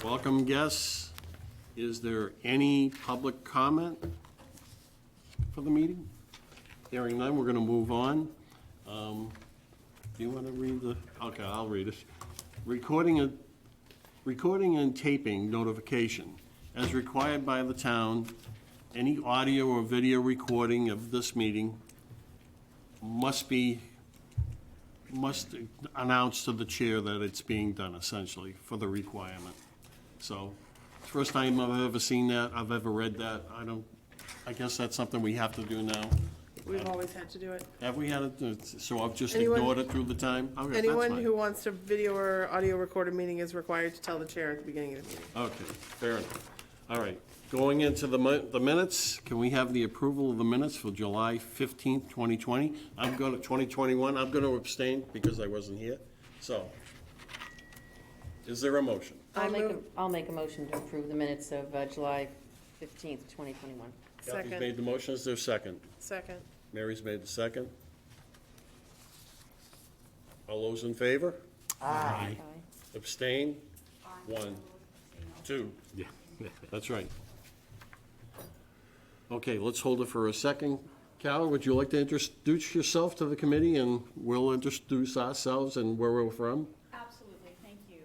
Welcome, guests. Is there any public comment for the meeting? Hearing none, we're going to move on. Do you want to read the, okay, I'll read it. Recording and taping notification. As required by the town, any audio or video recording of this meeting must announce to the chair that it's being done, essentially, for the requirement. So, first time I've ever seen that, I've ever read that. I guess that's something we have to do now. We've always had to do it. Have we had it, so I've just Anyone- ignored it through the time? Okay, that's Anyone fine. who wants to video or audio record a meeting is required to tell the chair at the beginning of the meeting. Okay, fair enough. All right, going into the minutes, can we have the approval of the minutes for July 15th, 2020? 2021, I'm going to abstain because I wasn't here. So, is there a motion? I'll make a motion to approve the minutes of July 15th, 2021. Kathy's Second. made the motion, is there a second? Second. Mary's made the second. All those in favor? Aye. Abstain? 1, 2. Yeah. That's right. Okay, let's hold it for a second. Carol, would you like to introduce yourself to the committee, and we'll introduce ourselves and where we're from? Absolutely, thank you.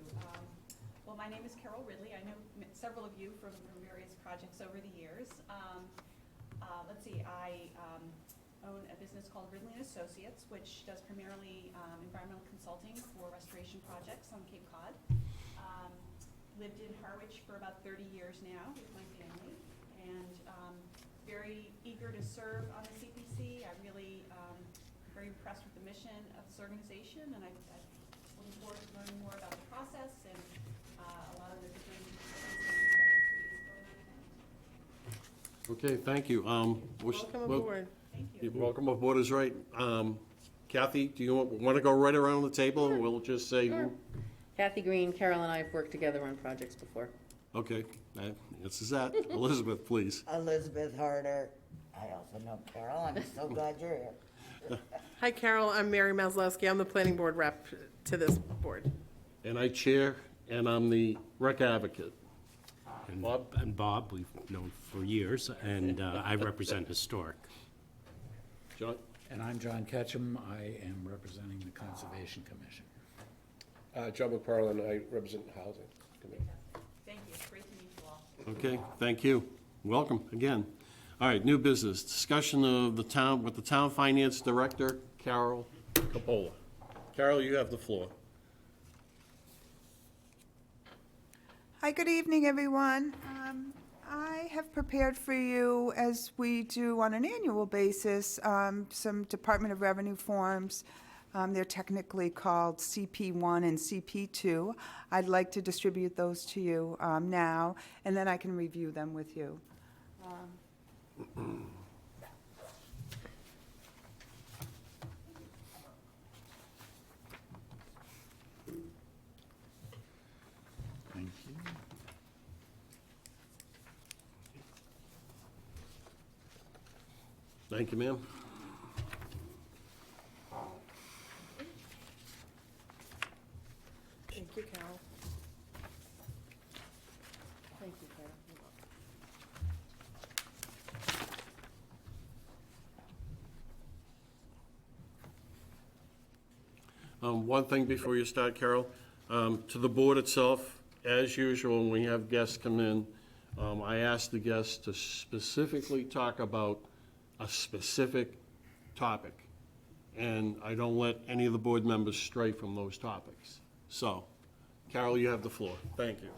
Well, my name is Carol Ridley. I know several of you from various projects over the years. Let's see, I own a business called Ridley & Associates, which does primarily environmental consulting for restoration projects on Cape Cod. Lived in Harwich for about 30 years now with my family, and very eager to serve on the CPC. I really very impressed with the mission of this organization, and I'm looking forward to learning more about the process and a lot of the different activities going on. Okay, thank you. Welcome aboard. Thank you. Welcome aboard is right. Kathy, do you want to go right around the table, and we'll just say? Sure. Kathy Green, Carol and I have worked together on projects before. Okay, this is that. Elizabeth, please. Elizabeth Harder. I also know Carol. I'm so glad you're here. Hi, Carol. I'm Mary Maslowski. I'm the planning board rep to this board. And I chair, and I'm the rec advocate. And Bob? And Bob, we've known for years, and I represent Historic. John? And I'm John Ketchum. I am representing the Conservation Commission. John McFarland, I represent Housing Committee. Thank you. It's great to meet you all. Okay, thank you. Welcome again. All right, new business. Discussion of the town with the town finance director, Carol Capola. Carol, you have the floor. Hi, good evening, everyone. I have prepared for you, as we do on an annual basis, some Department of Revenue forms. They're technically called CP1 and CP2. I'd like to distribute those to you now, and then I can review them with you. Thank you. Thank you, ma'am. Thank you, Carol. Thank you, Carol. One thing before you start, Carol, to the board itself, as usual, when we have guests come in, I ask the guests to specifically talk about a specific topic, and I don't let any of the board members stray from those topics. So, Carol, you have the floor. Thank you.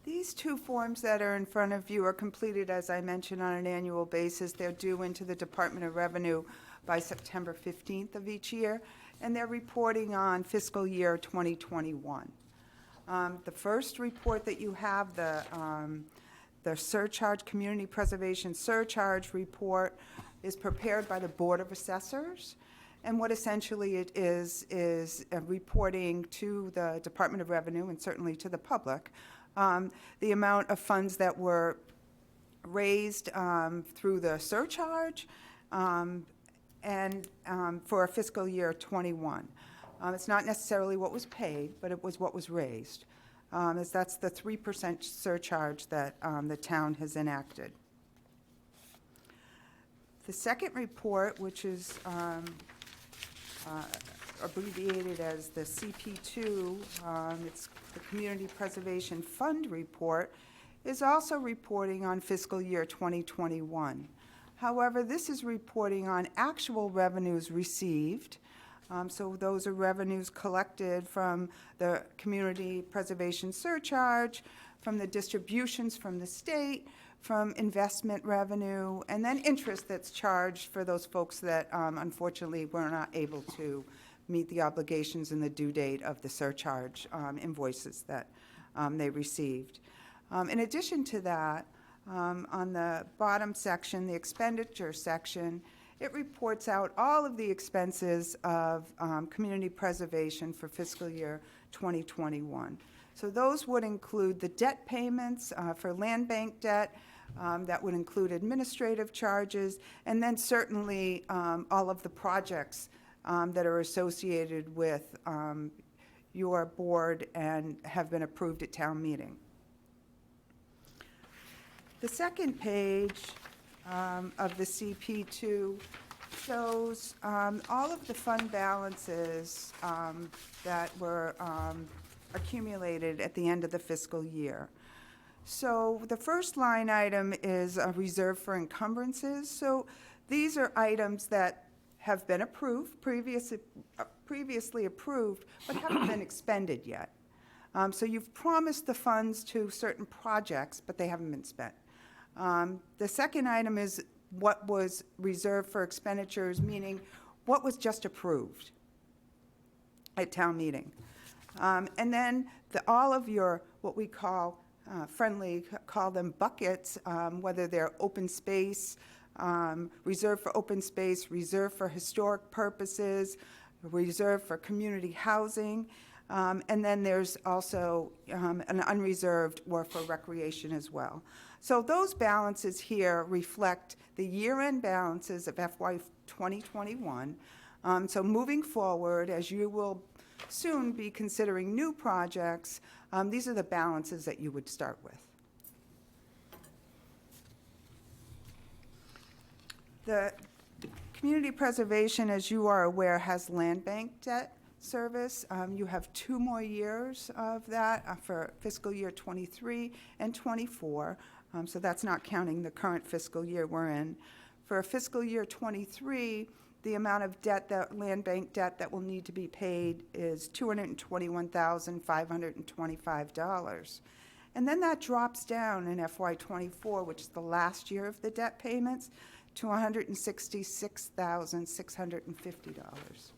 These two forms that are in front of you are completed, as I mentioned, on an annual basis. They're due into the Department of Revenue by September 15th of each year, and they're reporting on fiscal year 2021. The first report that you have, the surcharge, Community Preservation Surcharge Report, is prepared by the Board of Assessors. And what essentially it is reporting to the Department of Revenue and certainly to the public the amount of funds that were raised through the surcharge and for a fiscal year '21. It's not necessarily what was paid, but it was what was raised. as that's the 3% surcharge that the town has enacted. The second report, which is abbreviated as the CP2, it's the Community Preservation Fund report, is also reporting on fiscal year 2021. However, this is reporting on actual revenues received. So those are revenues collected from the community preservation surcharge, from the distributions from the state, from investment revenue, and then interest that's charged for those folks that unfortunately were not able to meet the obligations and the due date of the surcharge invoices that they received. In addition to that, on the bottom section, the expenditure section, it reports out all of the expenses of community preservation for fiscal year 2021. So those would include the debt payments for land bank debt, that would include administrative charges, and then certainly all of the projects that are associated with your board and have been approved at town meeting. The second page of the CP2 shows all of the fund balances that were accumulated at the end of the fiscal year. So the first line item is a reserve for encumbrances. So these are items that have been approved, previously approved, but haven't been expended yet. So you've promised the funds to certain projects, but they haven't been spent. The second item is what was reserved for expenditures, meaning what was just approved at town meeting. And then all of your, what we call, call them buckets, whether they're open space, reserved for open space, reserved for historic purposes, reserved for community housing, and then there's also an unreserved or for recreation as well. So those balances here reflect the year-end balances of FY 2021. So moving forward, as you will soon be considering new projects, these are the balances that you would start with. The community preservation, as you are aware, has land bank debt service. You have 2 more years of that for fiscal year 23 and 24. So that's not counting the current fiscal year we're in. For fiscal year 23, the amount of debt, that land bank debt that will need to be paid is $221,525. And then that drops down in FY 24, which is the last year of the debt payments, to $166,650.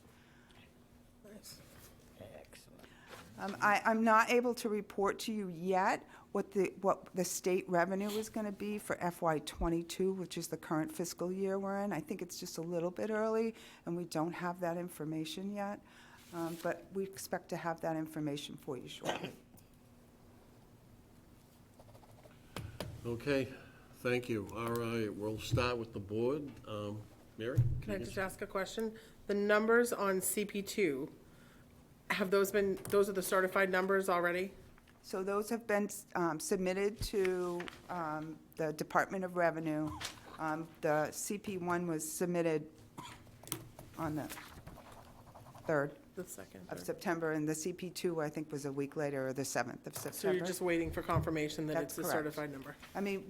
Excellent. I'm not able to report to you yet what the state revenue is going to be for FY '22, which is the current fiscal year we're in. I think it's just a little bit early, and we don't have that information yet, but we expect to have that information for you shortly. Okay, thank you. All right, we'll start with the board. Mary? Can I just ask a question? The numbers on CP2, those are the certified numbers already? So those have been submitted to the Department of Revenue. The CP1 was submitted on the 3rd The second. of third. September, and the CP2, I think, was a week later, or the 7th of September. So you're just waiting for confirmation that That's it's a correct. certified number? I mean,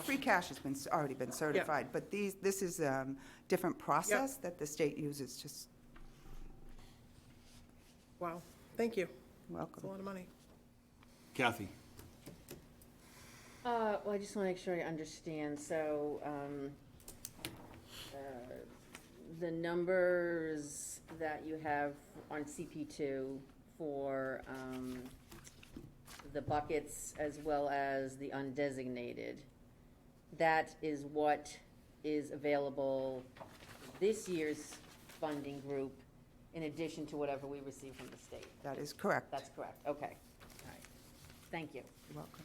free cash has already been certified, but this is a different process that the state uses. Just Wow, thank you. That's a welcome. lot of money. Kathy? Well, I just want to make sure I understand. So, the numbers that you have on CP2 for the buckets as well as the undesignated, that is what is available this year's funding group in addition to whatever we receive from the state. That is correct. That's correct, okay. All right. Thank you. You're welcome.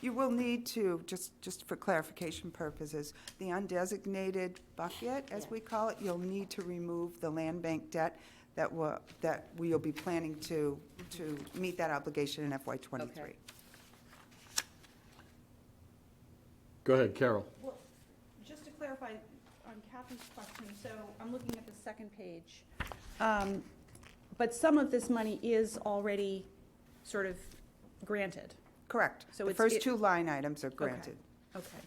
You will need to, just for clarification purposes, the undesignated bucket, as we call it, you'll need to remove the land bank debt that we'll be planning to to meet that obligation in FY '23. Okay. Go ahead, Carol. Well, just to clarify on Kathy's question, so I'm looking at the second page. But some of this money is already sort of granted. Correct. So The it's- first it- two line items are granted. Okay.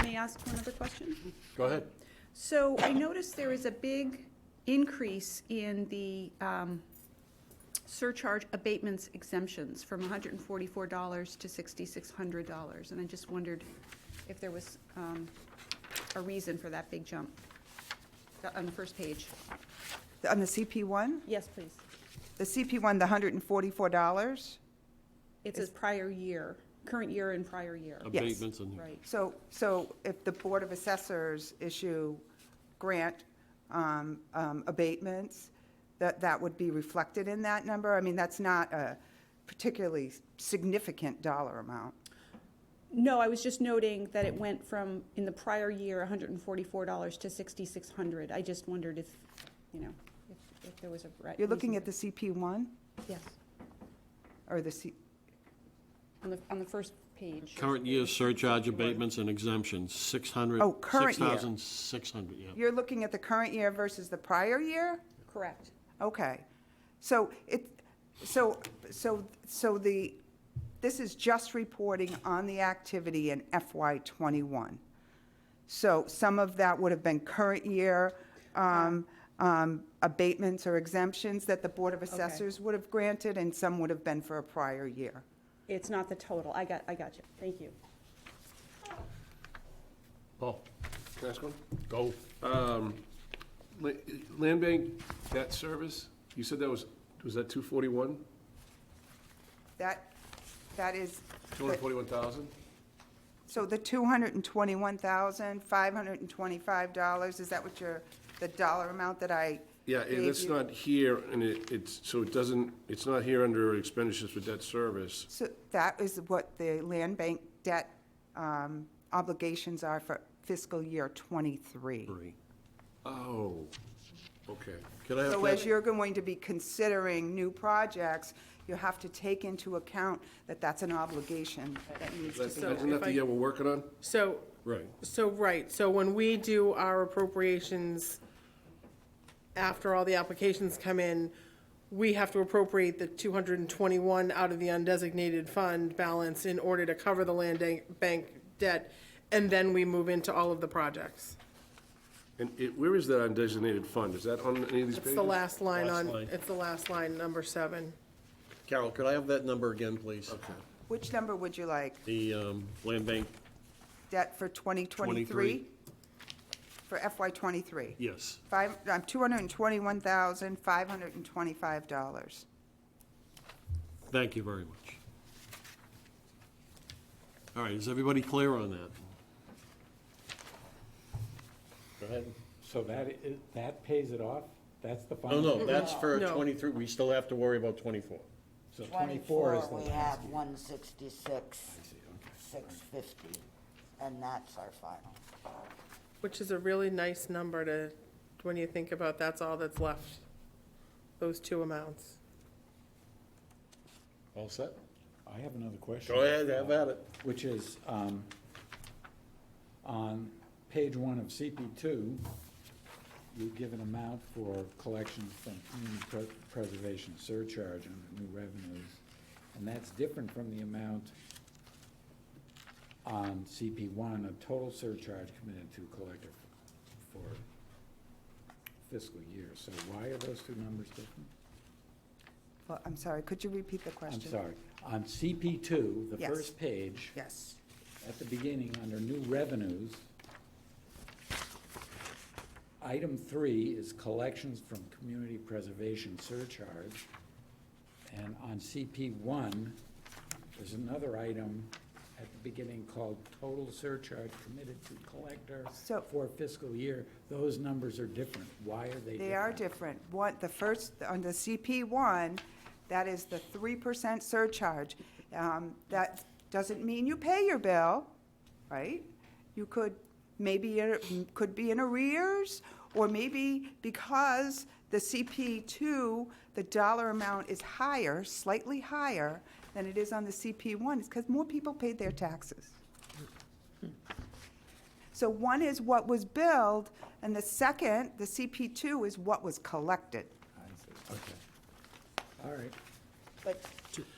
May I ask one other question? Go ahead. So I noticed there is a big increase in the surcharge abatements exemptions from $144 to $6,600. And I just wondered if there was a reason for that big jump on the first page. On the CP1, Yes, please. the CP1, the $144. It says prior year, current year and prior year. Abatements and. Right. So if the Board of Assessors issue grant abatements, that would be reflected in that number? I mean, that's not a particularly significant dollar amount. No, I was just noting that it went from, in the prior year, $144 to $6,600. I just wondered if, if there was a right. You're looking at the CP1 Yes, or the C? on the first page. Current year surcharge abatements and exemptions, 600. Oh, current year. 6,600, yeah. You're looking at the current year versus the prior year? Correct. Okay. So this is just reporting on the activity in FY '21. So some of that would have been current year abatements or exemptions that the Board of Assessors would have granted, and some would have been for a prior year. It's not the total. I got you. Thank you. Paul, Can I ask one? go. Land bank debt service, you said that was that 241? That is, 241,000? so the $221,525, is that what the dollar amount that I Yeah, gave that's you? not here, and it's not here under expenditures for debt service. So that is what the land bank debt obligations are for fiscal year '23. Three. Oh, okay. Can I have So as that? you're going to be considering new projects, you have to take into account that that's an obligation that needs to That's- be. So Isn't that if the I- year we're working on? So, Right. so when we do our appropriations, after all the applications come in, we have to appropriate the 221 out of the undesignated fund balance in order to cover the land bank debt, and then we move into all of the projects. And where is that undesignated fund? Is that on any of these pages? It's the last line Last on, line. it's the last line, number 7. Carol, could I have that number again, please? Okay. Which number would you like? The land bank, Debt for 2023? 23. For FY '23? yes. $221,525. Thank you very much. All right, is everybody clear on that? Go ahead. So that pays it off? That's the No, final? no, that's for No. 23, we still have to worry about 24. So 24 is the we last have year. 166,650, and that's our final. Which is a really nice number to, when you think about that's all that's left, those two amounts. All set? I have another question. Go ahead, have at it. Which is, on page 1 of CP2, you give an amount for collections from community preservation surcharge under new revenues, and that's different from the amount on CP1, a total surcharge committed to collector for fiscal year. So why are those two numbers different? Well, I'm sorry, could you repeat the question? I'm sorry. On CP2, the Yes. first page, Yes. at the beginning, under new revenues, item 3 is collections from community preservation surcharge. And on CP1, there's another item at the beginning called total surcharge committed to collector So- for fiscal year. Those numbers are different. Why are they different? They are different. The first, on the CP1, that is the 3% surcharge. That doesn't mean you pay your bill, right? You could, maybe it could be in arrears, or maybe because The CP2, the dollar amount is higher, slightly higher than it is on the CP1, it's because more people paid their taxes. So one is what was billed, and the second, the CP2, is what was collected. I see. Okay. All right. But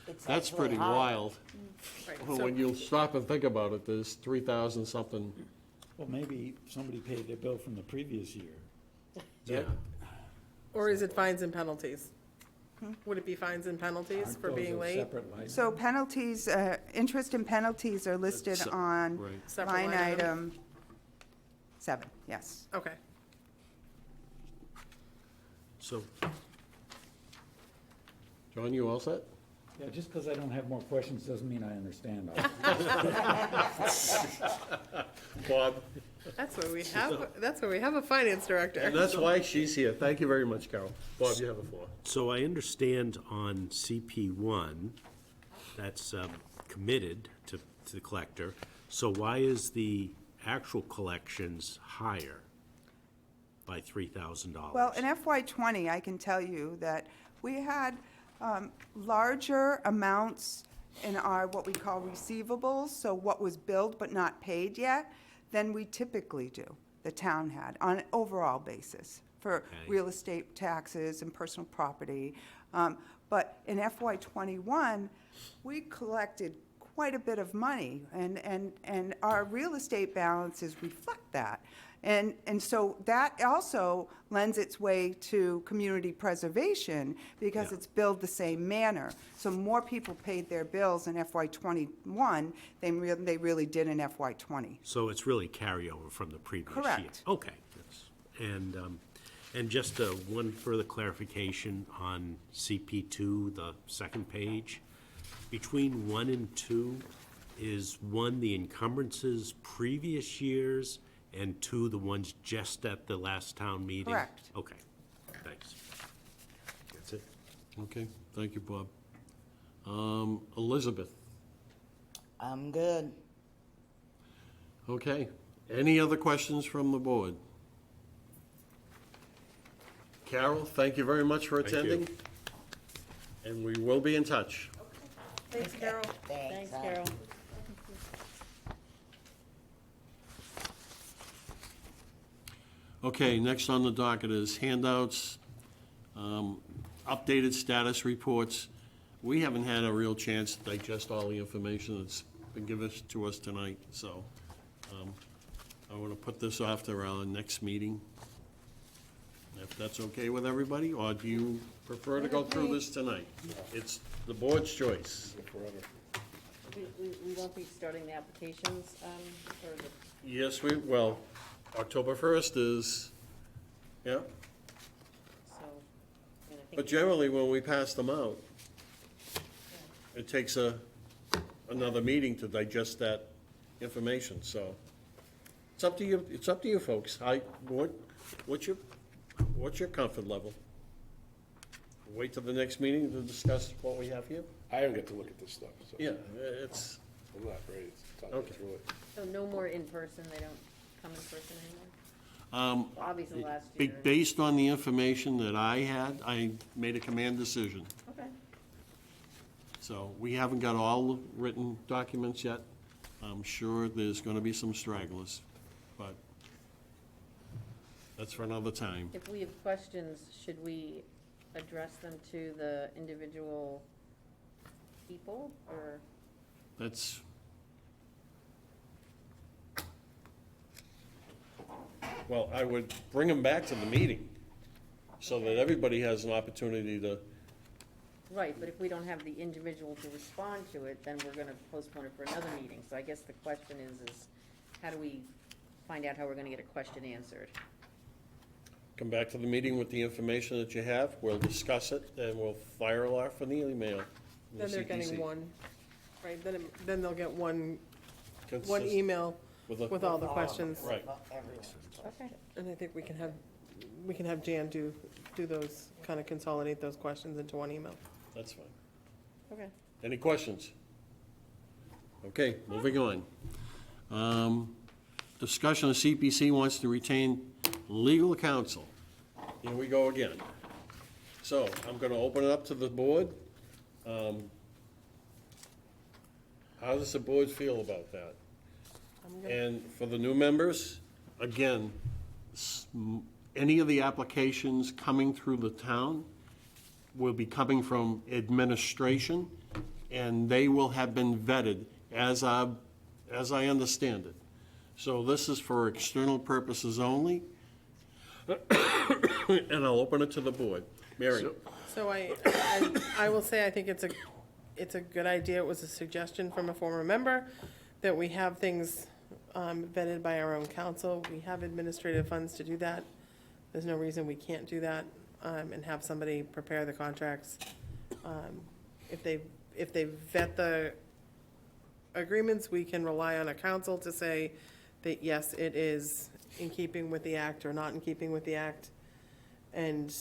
it's That's actually pretty higher. wild. Right, Well, so- when you stop and think about it, there's 3,000 something. Well, maybe somebody paid their bill from the previous year. Yeah, Or is it fines and penalties? Would it be fines and penalties Aren't for those being a late? separate line So item? penalties, interest and penalties are listed Se- on right. Separate line line item? item 7, yes. Okay. so, John, you all set? Yeah, just because I don't have more questions doesn't mean I understand all. Bob? That's why we have a finance director. And that's why she's here. Thank you very much, Carol. Bob, you have the floor. so I understand on CP1, that's committed to the collector. So why is the actual collections higher by $3,000? Well, in FY '20, I can tell you that we had larger amounts in our, what we call receivables, so what was billed but not paid yet, than we typically do, the town had, on an overall basis, for Okay. real estate taxes and personal property. But in FY '21, we collected quite a bit of money, and our real estate balances reflect that. And so that also lends its way to community preservation, because Yeah. it's billed the same manner. So more people paid their bills in FY '21 than they really did in FY '20. So it's really carryover from the previous year? Correct. Okay. And just one further clarification on CP2, the second page. Between 1 and 2, is 1 the encumbrances previous years, and 2 the ones just at the last town meeting? Correct. Okay, thanks. That's it. Okay, thank you, Bob. Elizabeth? I'm good. Okay. Any other questions from the board? Carol, thank you very much for Thank you. attending. And we will be in touch. Thanks, Carol. Thanks, hon. Carol. Okay, next on the docket is handouts, updated status reports. We haven't had a real chance to digest all the information that's been given to us tonight, so I want to put this off to our next meeting, if that's okay with everybody, or do you prefer to go through this tonight? It's the board's choice. We won't be starting the applications, or the, Yes, well, October 1st is, yeah, so, and I but think, generally, when we pass them out, it takes another meeting to digest that information, so it's up to you, folks. What's your comfort level? Wait till the next meeting to discuss what we have here? I haven't got to look at this stuff, so Yeah, it's, I'm not ready to talk Okay. through it. so no more in person, they don't come in person anymore? Obviously last year. based on the information that I had, I made a command decision. Okay. So we haven't got all the written documents yet. I'm sure there's gonna be some stragglers, but that's for another time. If we have questions, should we address them to the individual people, or? That's, well, I would bring them back to the meeting so that everybody has an opportunity to, Right, but if we don't have the individual to respond to it, then we're gonna postpone it for another meeting. So I guess the question is how do we find out how we're gonna get a question answered? come back to the meeting with the information that you have. We'll discuss it, and we'll fire it off in the email. from the Then they're CPC. getting one, right, then they'll get one Consist- email with a- with all the questions. Right. Everyone. Okay. And I think we can have Jan do those, kind of consolidate those questions into one email. That's fine. Okay. Any questions? Okay, moving on. Discussion of CPC wants to retain legal counsel. Here we go again. So I'm gonna open it up to the board. How does the board feel about that? And for the new members, again, any of the applications coming through the town will be coming from administration, and they will have been vetted as I understand it. So this is for external purposes only, and I'll open it to the board. Mary? So I will say, I think it's a good idea. It was a suggestion from a former member that we have things vetted by our own counsel. We have administrative funds to do that. There's no reason we can't do that, and have somebody prepare the contracts. If they vet the agreements, we can rely on a counsel to say that, yes, it is in keeping with the act or not in keeping with the act, and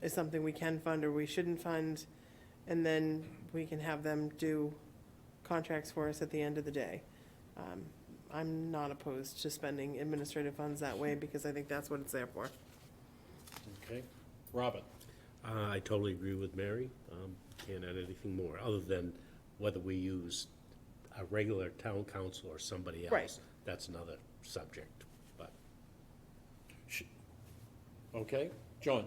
is something we can fund or we shouldn't fund, and then we can have them do contracts for us at the end of the day. I'm not opposed to spending administrative funds that way, because I think that's what it's there for. Okay. Robert? I totally agree with Mary. Can't add anything more, other than whether we use a regular town council or somebody else. Right. That's another subject, but. Okay. John?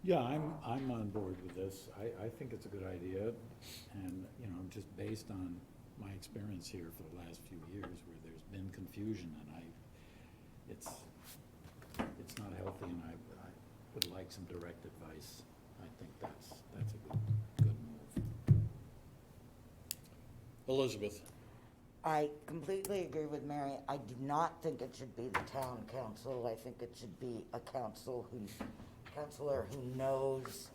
Yeah, I'm on board with this. I think it's a good idea, and, you know, just based on my experience here for the last few years where there's been confusion, and it's not healthy, and I would like some direct advice. I think that's a good move. Elizabeth? I completely agree with Mary. I do not think it should be the town council. I think it should be a counselor who knows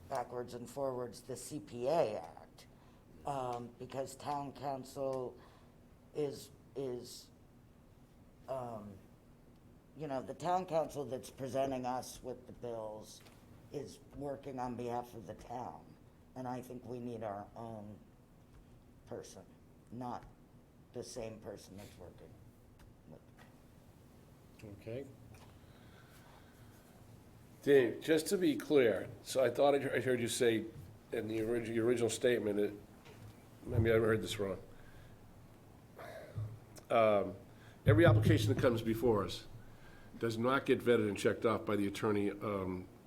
backwards and forwards the CPA Act. Because town council is, you know, the town council that's presenting us with the bills is working on behalf of the town. And I think we need our own person, not the same person that's working with. Okay. Dave, just to be clear, so I thought I heard you say in the your original statement, maybe I heard this wrong. Every application that comes before us does not get vetted and checked off by the attorney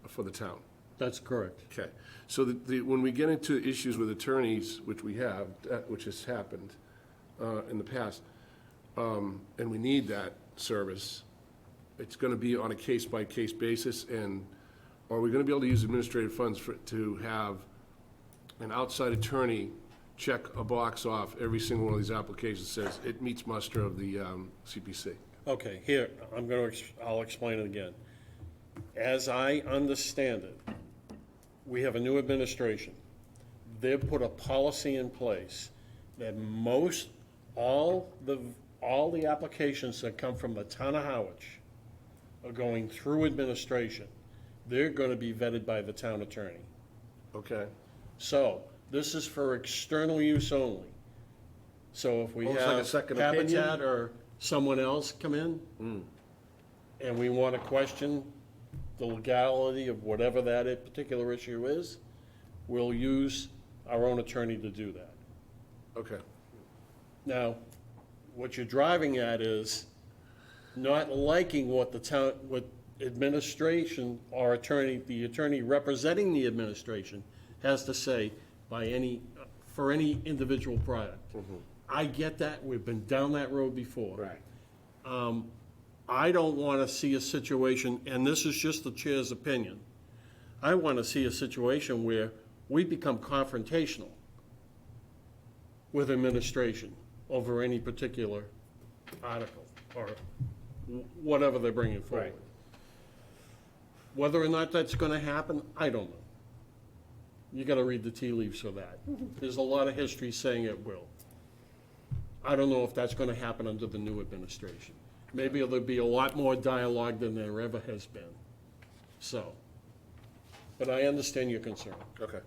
for the town. That's correct. Okay, so when we get into issues with attorneys, which we have, which has happened in the past, and we need that service, it's gonna be on a case-by-case basis, and are we gonna be able to use administrative funds to have an outside attorney check a box off every single one of these applications that says it meets muster of the CPC? Okay, here, I'll explain it again. As I understand it, we have a new administration. They've put a policy in place that all the applications that come from the town of Harwich are going through administration. They're gonna be vetted by the town attorney. Okay, So, this is for external use only. So if we Almost like a have second opinion? Habitat or someone else come in, and we want to question the legality of whatever that particular issue is, we'll use our own attorney to do that. okay. Now, what you're driving at is not liking what administration or the attorney representing the administration has to say for any individual product. I get that, we've been down that road before. Right. I don't want to see a situation, and this is just the chair's opinion, I want to see a situation where we become confrontational with administration over any particular article or whatever they're bringing forward. Right. Whether or not that's going to happen, I don't know. You got to read the tea leaves for that. There's a lot of history saying it will. I don't know if that's going to happen under the new administration. Maybe there'll be a lot more dialogue than there ever has been. So, but I understand your concern. Okay.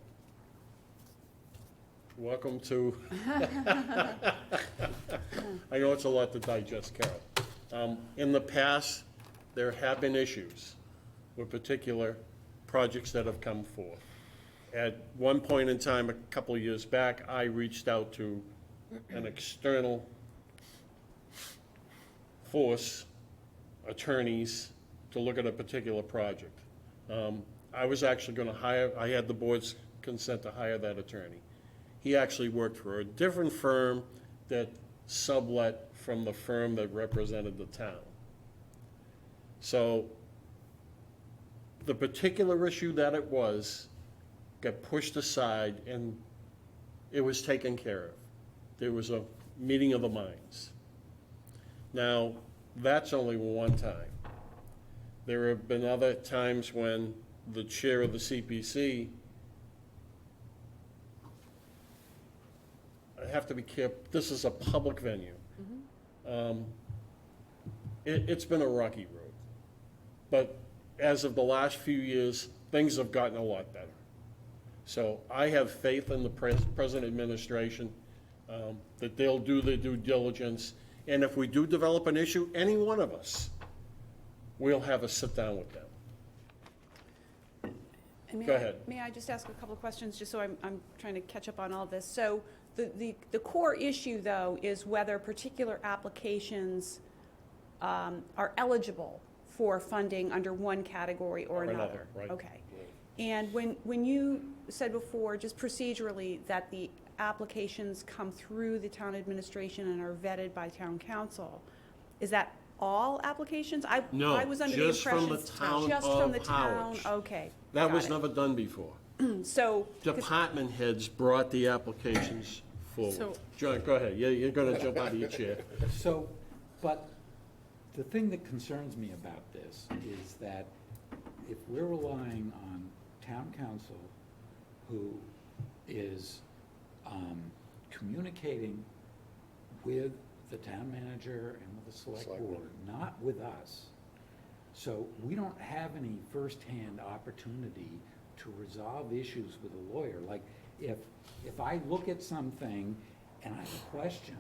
Welcome to, I know it's a lot to digest, Carol. In the past, there have been issues with particular projects that have come forth. At one point in time, a couple of years back, I reached out to an external force, attorneys, to look at a particular project. I was actually gonna hire, I had the board's consent to hire that attorney. He actually worked for a different firm that sublet from the firm that represented the town. So the particular issue that it was got pushed aside and it was taken care of. There was a meeting of the minds. Now, that's only one time. There have been other times when the chair of the CPC, I have to be careful, this is a public venue. It's been a rocky road. But as of the last few years, things have gotten a lot better. So I have faith in the present administration, that they'll do their due diligence. And if we do develop an issue, any one of us, we'll have a sit-down with them. And Go ahead. May I just ask a couple of questions, just so I'm trying to catch up on all this? So the core issue, though, is whether particular applications are eligible for funding under one category or another. Right. Okay. And when you said before, just procedurally, that the applications come through the town administration and are vetted by town council, is that all applications? No, I was under the just from impression. the town Just from the of town, Harwich. okay. That got was it. never done before. So, 'cause- Department heads brought the applications forward. So- John, go ahead, you're gonna jump out of your chair. So, but the thing that concerns me about this is that if we're relying on town council, who is communicating with the town manager and with the select board, not with us, so we don't have any firsthand opportunity to resolve issues with a lawyer. Like, if I look at something and I have a question,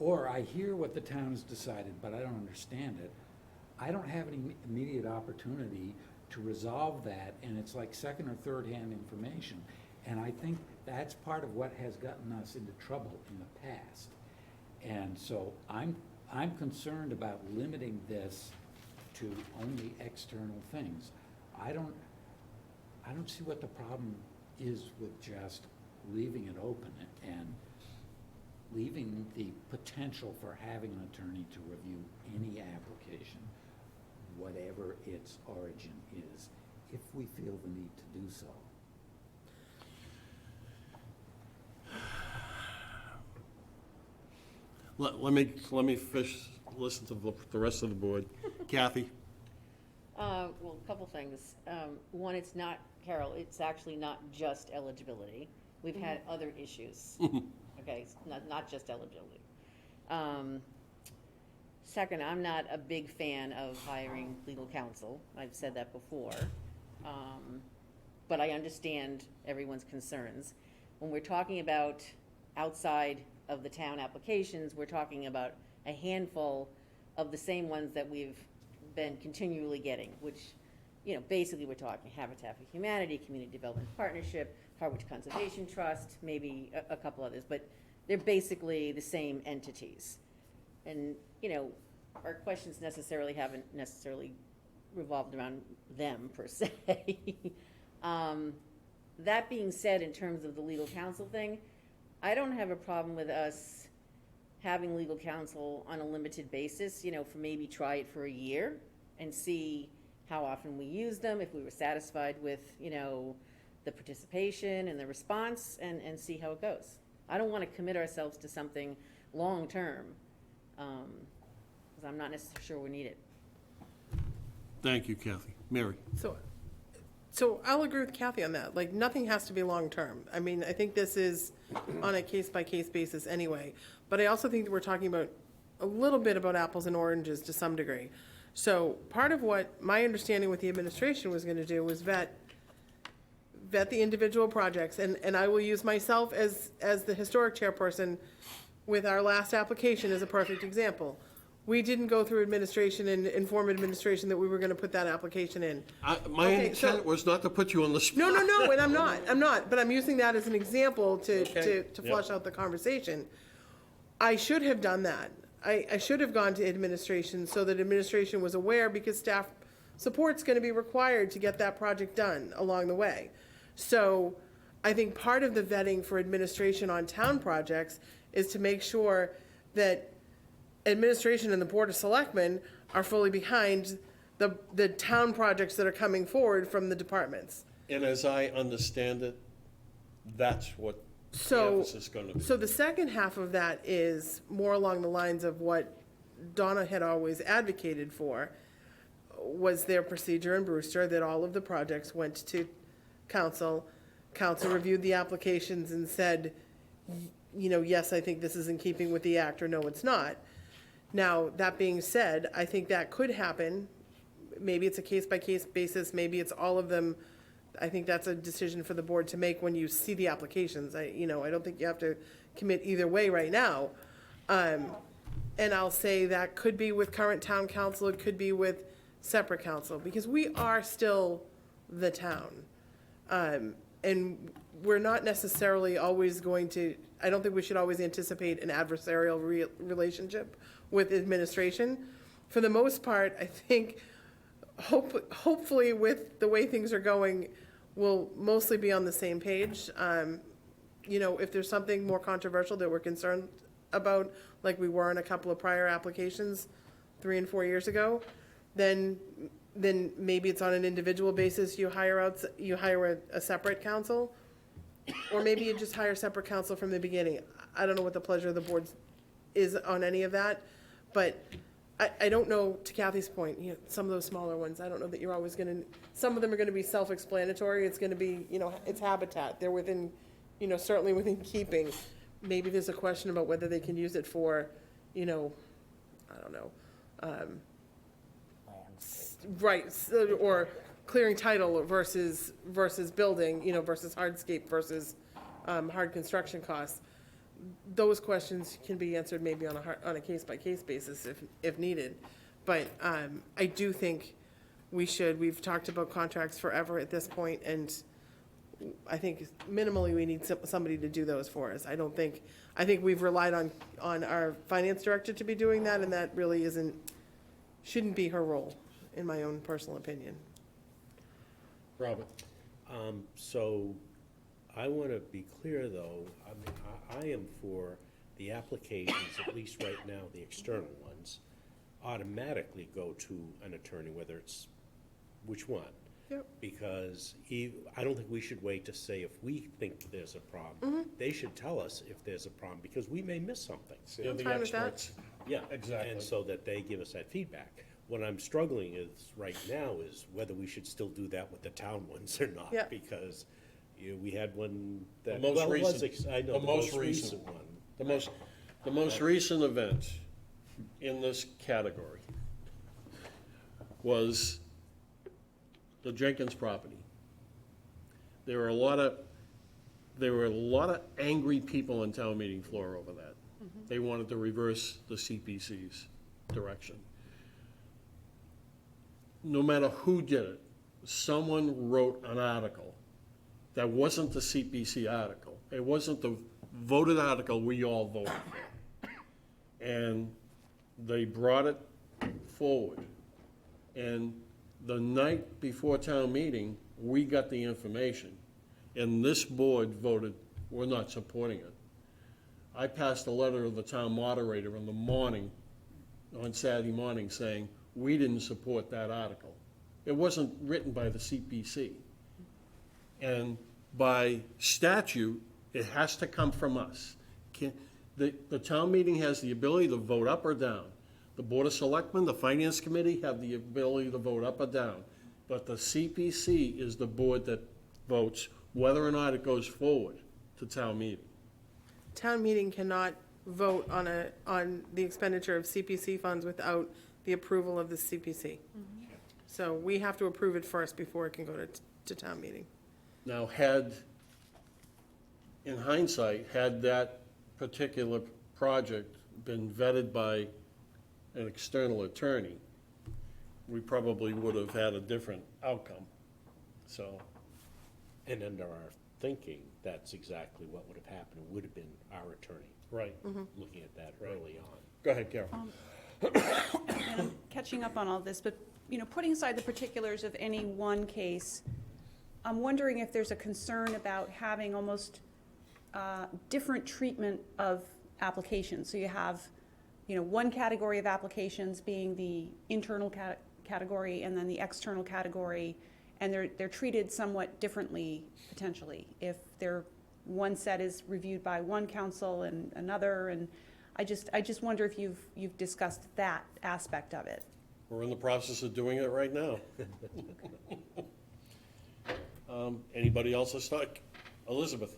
or I hear what the town has decided, but I don't understand it, I don't have any immediate opportunity to resolve that, and it's like second or third-hand information. And I think that's part of what has gotten us into trouble in the past. And so I'm concerned about limiting this to only external things. I don't see what the problem is with just leaving it open and leaving the potential for having an attorney to review any application, whatever its origin is, if we feel the need to do so. Let me listen to the rest of the board. Kathy? Well, a couple things. One, it's not, Carol, it's actually not just eligibility. We've had other issues. Okay, it's not just eligibility. Second, I'm not a big fan of hiring legal counsel. I've said that before. But I understand everyone's concerns. When we're talking about outside of the town applications, we're talking about a handful of the same ones that we've been continually getting, which, you know, basically we're talking Habitat for Humanity, Community Development Partnership, Harwich Conservation Trust, maybe a couple others, but they're basically the same entities. And, you know, our questions haven't necessarily revolved around them per se. That being said, in terms of the legal counsel thing, I don't have a problem with us having legal counsel on a limited basis, you know, for maybe try it for a year and see how often we use them, if we were satisfied with, you know, the participation and the response, and see how it goes. I don't want to commit ourselves to something long-term, because I'm not necessarily sure we need it. Thank you, Kathy. Mary? So I'll agree with Kathy on that. Like, nothing has to be long-term. I mean, I think this is on a case-by-case basis anyway. But I also think that we're talking about a little bit about apples and oranges to some degree. So part of what my understanding with the administration was gonna do was vet the individual projects. And I will use myself as the historic chairperson with our last application as a perfect example. We didn't go through administration and inform administration that we were gonna put that application in. My Okay, intent so- was not to put you on the spot. No, and I'm not, but I'm using that as an example to Okay, flush yeah. out the conversation. I should have done that. I should have gone to administration so that administration was aware, because staff support's gonna be required to get that project done along the way. So I think part of the vetting for administration on town projects is to make sure that administration and the Board of Selectmen are fully behind the town projects that are coming forward from the departments. And as I understand it, that's what the So, emphasis is gonna be. so the second half of that is more along the lines of what Donna had always advocated for, was their procedure in Brewster, that all of the projects went to council. Council reviewed the applications and said, yes, I think this is in keeping with the act, or no, it's not. Now, that being said, I think that could happen. Maybe it's a case-by-case basis, maybe it's all of them. I think that's a decision for the board to make when you see the applications. I don't think you have to commit either way right now. And I'll say that could be with current town council, it could be with separate council, because we are still the town. And we're not necessarily always going to, I don't think we should always anticipate an adversarial relationship with administration. For the most part, I think, hopefully with the way things are going, we'll mostly be on the same page. If there's something more controversial that we're concerned about, like we were in a couple of prior applications 3 and 4 years ago, then maybe it's on an individual basis, you hire a separate counsel, or maybe you just hire separate counsel from the beginning. I don't know what the pleasure of the board is on any of that, but I don't know, to Kathy's point, some of those smaller ones, I don't know that you're always gonna, some of them are gonna be self-explanatory, it's gonna be, it's habitat, they're within, certainly within keeping. Maybe there's a question about whether they can use it for, I don't know, right, or clearing title versus building, versus hardscape versus hard construction costs. Those questions can be answered maybe on a case-by-case basis if needed. But I do think we've talked about contracts forever at this point, and I think minimally we need somebody to do those for us. I think we've relied on our finance director to be doing that, and that really shouldn't be her role, in my own personal opinion. Robert? So I want to be clear, though, I am for the applications, at least right now, the external ones, automatically go to an attorney, whether it's, which one? Yep. Because I don't think we should wait to say if we think there's a problem. Mm-hmm. They should tell us if there's a problem, because we may miss something. They're the fine with that. experts. Yeah. Exactly. And so that they give us that feedback. What I'm struggling is, right now, is whether we should still do that with the town ones or not. Yeah. Because we had one that, The most well, it was, recent- I know, the the most most recent recent one. The most recent event in this category was the Jenkins property. There were a lot of angry people on town meeting floor over that. They wanted to reverse the CPC's direction. No matter who did it, someone wrote an article that wasn't the CPC article. It wasn't the voted article we all voted for. And they brought it forward. And the night before town meeting, we got the information. And this board voted, we're not supporting it. I passed a letter to the town moderator in the morning, on Saturday morning, saying, we didn't support that article. It wasn't written by the CPC. And by statute, it has to come from us. The town meeting has the ability to vote up or down. The Board of Selectmen, the Finance Committee have the ability to vote up or down. But the CPC is the board that votes whether or not it goes forward to town meeting. Town meeting cannot vote on the expenditure of CPC funds without the approval of the CPC. So we have to approve it first before it can go to town meeting. Now, in hindsight, had that particular project been vetted by an external attorney, we probably would have had a different outcome. So, And under our thinking, that's exactly what would have happened. It would have been our attorney right. looking at that early on. Go ahead, Carol. And I'm catching up on all this, but, putting aside the particulars of any one case, I'm wondering if there's a concern about having almost different treatment of applications. So you have, one category of applications being the internal category and then the external category, and they're treated somewhat differently, potentially. If one set is reviewed by one council and another, and I just wonder if you've discussed that aspect of it. We're in the process of doing it right now. Anybody else to start? Elizabeth?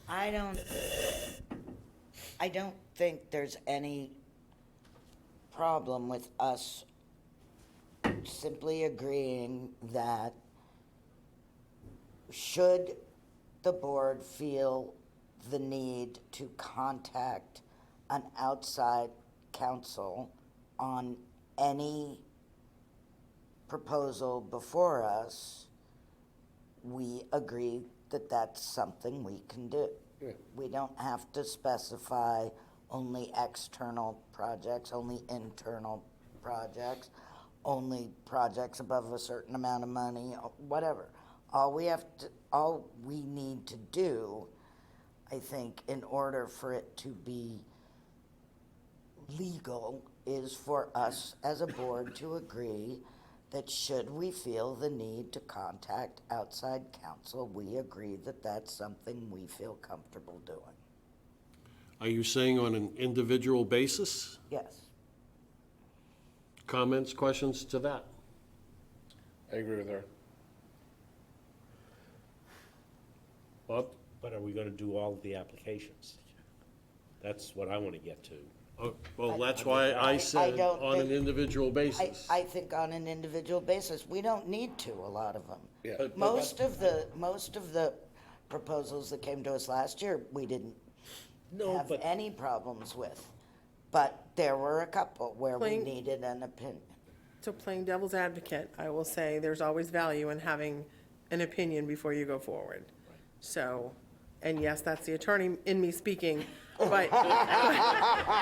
I don't think there's any problem with us simply agreeing that should the board feel the need to contact an outside counsel on any proposal before us, we agree that that's something we can do. Yeah. We don't have to specify only external projects, only internal projects, only projects above a certain amount of money, whatever. All we need to do, I think, in order for it to be legal, is for us as a board to agree that should we feel the need to contact outside counsel, we agree that that's something we feel comfortable doing. Are you saying on an individual basis? Yes. Comments, questions to that? I agree with her. Bob? But are we gonna do all of the applications? That's what I wanna get to. Well, that's why I said don't on an think- individual basis. I think on an individual basis, we don't need to, a lot of them. Yeah. But- Most of the proposals that came to us last year, we didn't No, have but any problems with. But there were a couple where we Plain- needed an opinion. So playing devil's advocate, I will say there's always value in having an opinion before you go forward. So, and yes, that's the attorney in me speaking, but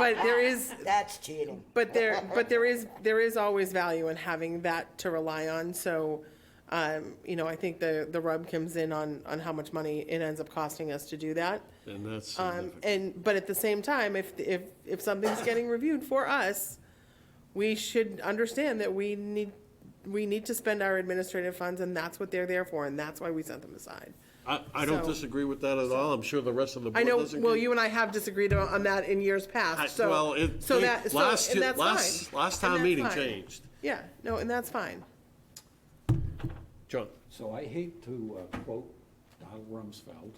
there is, That's cheating. but there is always value in having that to rely on. So, I think the rub comes in on how much money it ends up costing us to do that. And that's significant. But at the same time, if something's getting reviewed for us, we should understand that we need to spend our administrative funds, and that's what they're there for, and that's why we set them aside. I don't so- disagree with that at all. I'm sure the rest of the I board know, doesn't. well, you and I have disagreed on that in years past, so. Well, so that- so- last, and that's last, fine. last And town that's meeting fine. changed. Yeah, no, and that's fine. John? So I hate to quote Donald Rumsfeld.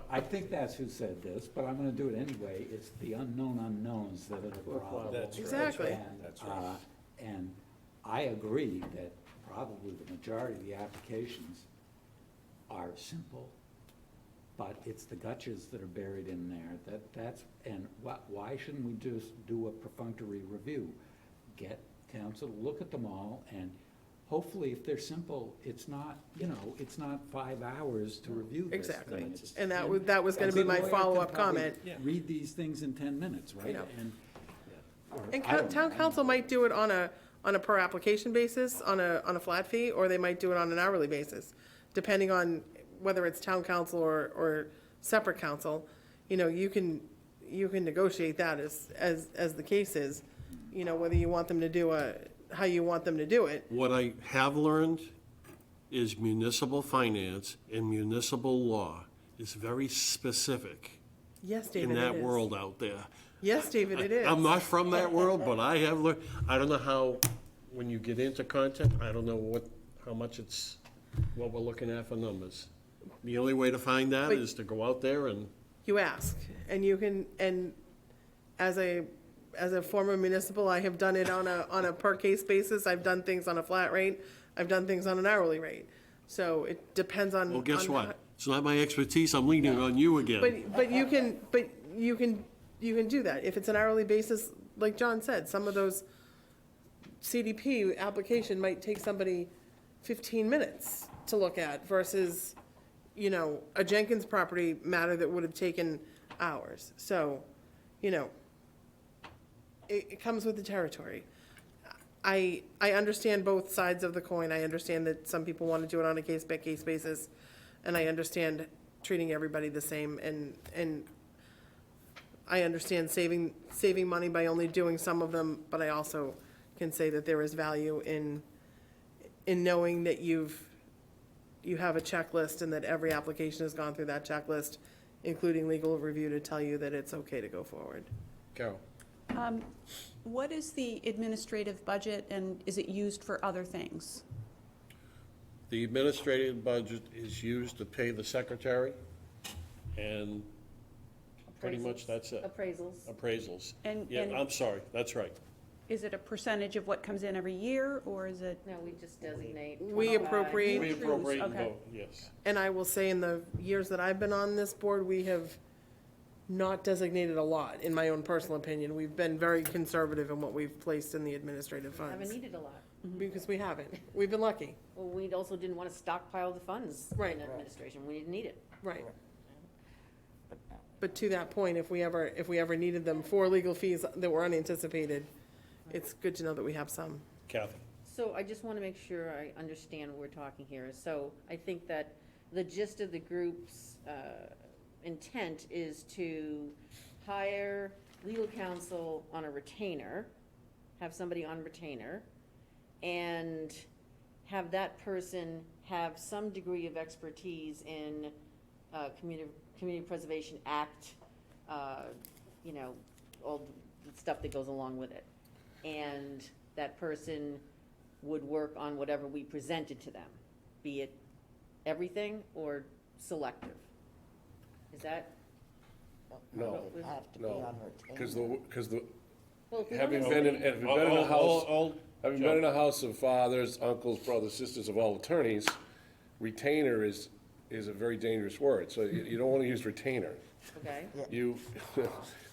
I think that's who said this, but I'm gonna do it anyway. It's the unknown unknowns that are the problem. That's right. Exactly. And, That's right. And I agree that probably the majority of the applications are simple, but it's the gotchas that are buried in there. And why shouldn't we just do a perfunctory review? Get counsel to look at them all, and hopefully, if they're simple, it's not 5 hours to review this Exactly. thing. It's- And that was gonna be a my good lawyer follow-up could probably comment. Read these things in 10 minutes, right? know. Or And I don't town know. council might do it on a per application basis, on a flat fee, or they might do it on an hourly basis, depending on whether it's town council or separate council. You can negotiate that as the case is, whether you want them to do how you want them to do it. What I have learned is municipal finance and municipal law is very specific Yes, in David, it that is. world out there. Yes, David, it is. I'm not from that world, but I have learned, I don't know how, when you get into content, I don't know how much what we're looking at for numbers. The only way to find that But- is to go out there and, You ask, and you can, and as a former municipal, I have done it on a per case basis. I've done things on a flat rate. I've done things on an hourly rate. So it depends on. well, guess on what? It's not my expertise, I'm leaning on you again. But you can you can do that. If it's an hourly basis, like John said, some of those CDP application might take somebody 15 minutes to look at versus, you know, a Jenkins property matter that would have taken hours. So, you know, it comes with the territory. I understand both sides of the coin. I understand that some people want to do it on a case-by-case basis, and I understand treating everybody the same, and I understand saving money by only doing some of them, but I also can say that there is value in knowing that you have a checklist and that every application has gone through that checklist, including legal review, to tell you that it's okay to go forward. Carol? What is the administrative budget, and is it used for other things? The administrative budget is used to pay the secretary, and pretty much Appraisals. that's it. Appraisals. Appraisals. And- Yeah, and- I'm sorry, that's right. Is it a percentage of what comes in every year, or is it? No, we just designate. We 25. appropriate- We appropriate and Okay. vote, yes. And I will say, in the years that I've been on this board, we have not designated a lot, in my own personal opinion. We've been very conservative in what we've placed in the administrative Haven't funds. needed a lot. Because we haven't. We've been lucky. Well, we also didn't want to stockpile the funds Right. in administration. We didn't need it. Right. But no. But to that point, if we ever needed them for legal fees that were unanticipated, it's good to know that we have some. Kathy? So I just want to make sure I understand what we're talking here. So I think that the gist of the group's intent is to hire legal counsel on a retainer, have somebody on retainer, and have that person have some degree of expertise in Community Preservation Act, you know, all the stuff that goes along with it. And that person would work on whatever we presented to them, be it everything or selective. Is that? No, It would have to be no, on because retainer. Well, if we having don't been have- in, having been in a house, All- having been in a house of fathers, uncles, brothers, sisters of all attorneys, retainer is a very dangerous word, so you don't want to use retainer. Okay, You,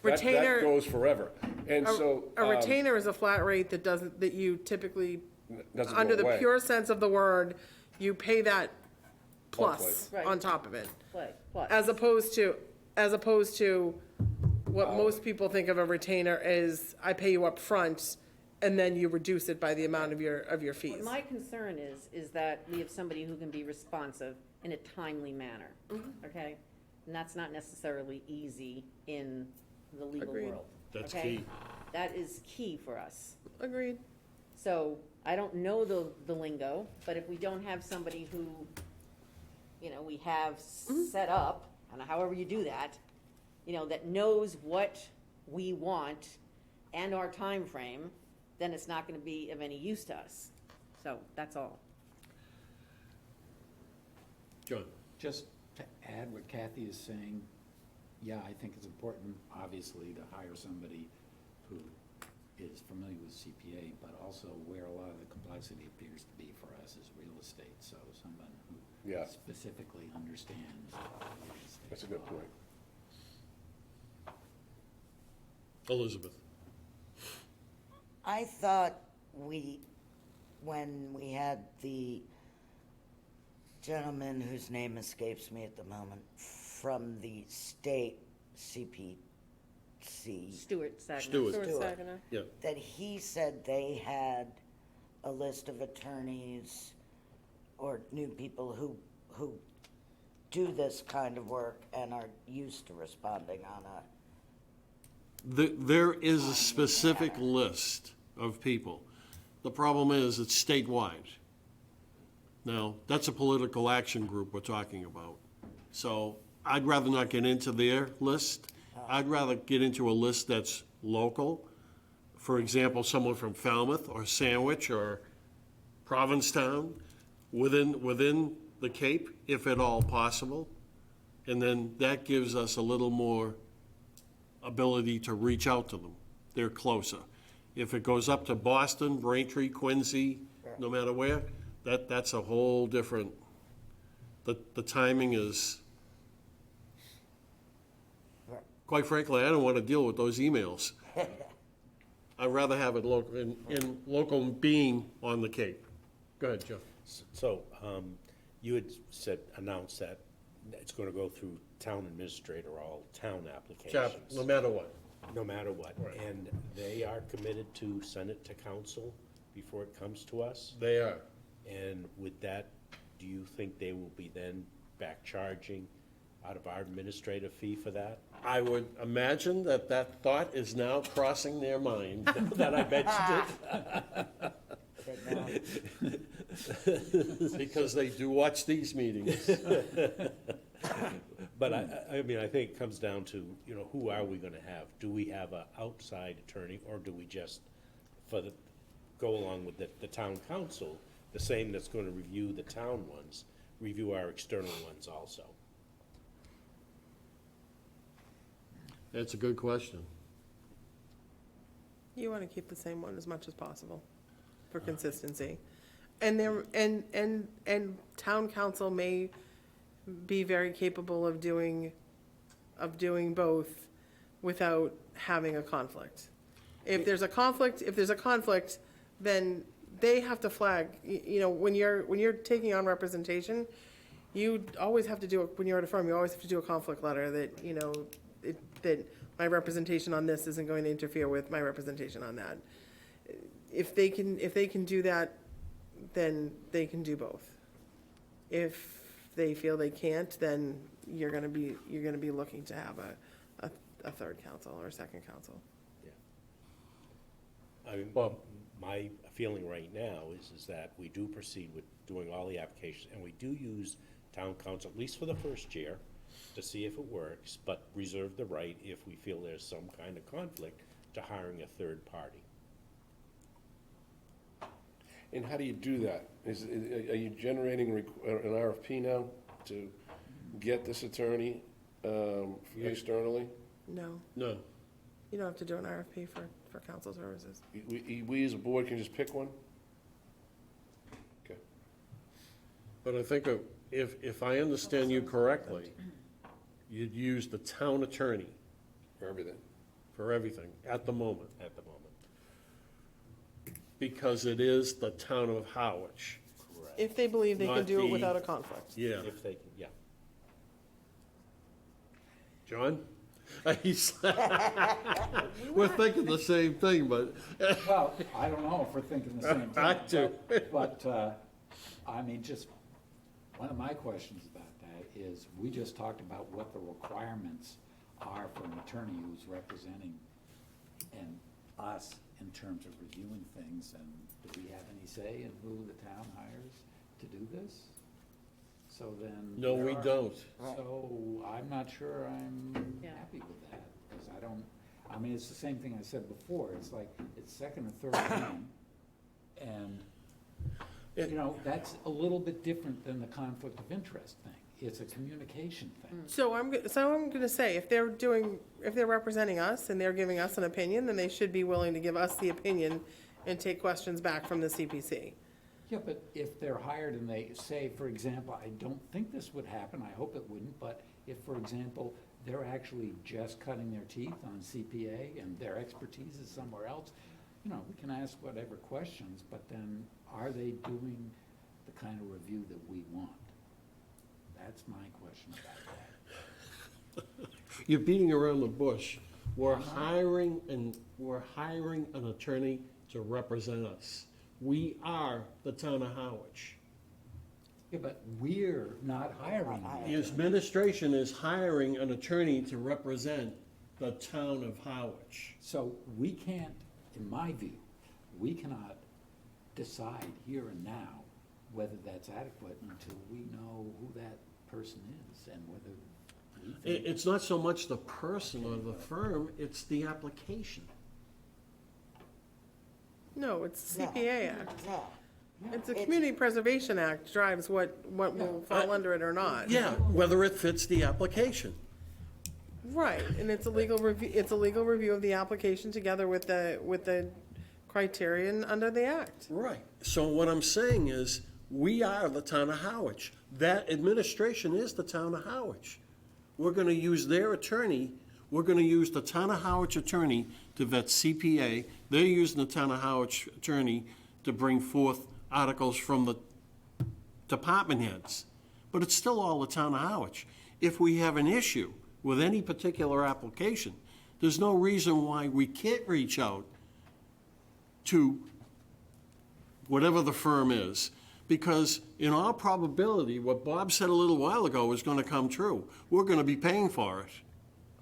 Retainer- that goes forever, and so. A retainer is a flat rate that you typically, doesn't go under the away. pure sense of the word, you pay that plus place. Right. on top of it. plus. As opposed to what most people think of a retainer is, I pay you up front, and then you reduce it by the amount of your What fees. my concern is that we have somebody who can be responsive in a timely manner, okay? And that's not necessarily easy in the legal Agreed. world. That's okay? key. That is key for us. Agreed. So I don't know the lingo, but if we don't have somebody who, you know, we have set up, and however you do that, you know, that knows what we want and our time frame, then it's not gonna be of any use to us. So that's all. John? Just to add what Kathy is saying, yeah, I think it's important, obviously, to hire somebody who is familiar with CPA, but also where a lot of the complexity appears to be for us is real estate, so someone who Yeah. specifically understands real estate. That's a good law. point. Elizabeth? I thought when we had the gentleman whose name escapes me at the moment, from the state CPC, Stuart Saginaw. Stuart. Yeah. that he said they had a list of attorneys or new people who do this kind of work and are used to responding on a, There is a specific list of people. The problem is, it's statewide. Now, that's a political action group we're talking about. So I'd rather not get into their list. I'd rather get into a list that's local. For example, someone from Falmouth or Sandwich or Provincetown, within the Cape, if at all possible. And then that gives us a little more ability to reach out to them. They're closer. If it goes up to Boston, Braintree, Quincy, no matter where, that's a whole different, the timing is quite frankly, I don't want to deal with those emails. I'd rather have it local, in local being on the Cape. Go ahead, Joe. So, you had announced that it's gonna go through town administrator, all town applications. No matter what. No matter what. Right. And they are committed to send it to council before it comes to us? They are. And with that, do you think they will be then back charging out of our administrative fee for that? I would imagine that that thought is now crossing their mind, that I mentioned it. Because they do watch these meetings. But I mean, I think it comes down to, you know, who are we gonna have? Do we have an outside attorney, or do we just, go along with the town council, the same that's gonna review the town ones, review our external ones also? That's a good question. You want to keep the same one as much as possible for consistency. And there, and town council may be very capable of doing both without having a conflict. If there's a conflict, then they have to flag, you know, when you're taking on representation, you always have to do, when you're at a firm, you always have to do a conflict letter that, you know, that my representation on this isn't going to interfere with my representation on that. If they can do that, then they can do both. If they feel they can't, then you're gonna be looking to have a third counsel or a second counsel. I mean, Bob? my feeling right now is that we do proceed with doing all the applications, and we do use town council, at least for the first year, to see if it works, but reserve the right, if we feel there's some kind of conflict, to hiring a third party. And how do you do that? Are you generating an RFP now to get this attorney externally? No, No. you don't have to do an RFP for council services. We as a board can just pick one? Okay. But I think if I understand you correctly, you'd use the town attorney For everything. for everything at the moment, At the moment. because it is the town of Harwich. Correct. If they believe they can Not do it the- without a conflict. Yeah. If they can, yeah. John? He's- We're thinking the same thing, but Well, I don't know if we're thinking the same thing. I do. But, I mean, just, one of my questions about that is, we just talked about what the requirements are for an attorney who's representing and us in terms of reviewing things, and do we have any say in who the town hires to do this? So then. no, we don't. So I'm not sure I'm Yeah. happy with that, because I mean, it's the same thing I said before, it's like, it's second or third time, and, you know, that's a little bit different than the conflict of interest thing. It's a communication thing. So I'm gonna say, if they're representing us and they're giving us an opinion, then they should be willing to give us the opinion and take questions back from the CPC. Yeah, but if they're hired and they say, for example, I don't think this would happen, I hope it wouldn't, but if, for example, they're actually just cutting their teeth on CPA and their expertise is somewhere else, you know, we can ask whatever questions, but then are they doing the kind of review that we want? That's my question about that. You're beating around the bush. We're hiring an attorney to represent us. We are the town of Harwich. Yeah, but we're not hiring The them. administration is hiring an attorney to represent the town of Harwich. So we can't, in my view, we cannot decide here and now whether that's adequate until we know who that person is and whether we think. It's not so much the person or the firm, it's the application. No, it's the CPA Act. No. It's the Community Preservation Act drives what will fall under it or not. Yeah, whether it fits the application. Right, and it's a legal review of the application together with the criterion under the act. Right. So what I'm saying is, we are the town of Harwich. That administration is the town of Harwich. We're gonna use their attorney we're gonna use the town of Harwich attorney to vet CPA, they're using the town of Harwich attorney to bring forth articles from the department heads. But it's still all the town of Harwich. If we have an issue with any particular application, there's no reason why we can't reach out to whatever the firm is, because in all probability, what Bob said a little while ago is gonna come true. We're gonna be paying for it.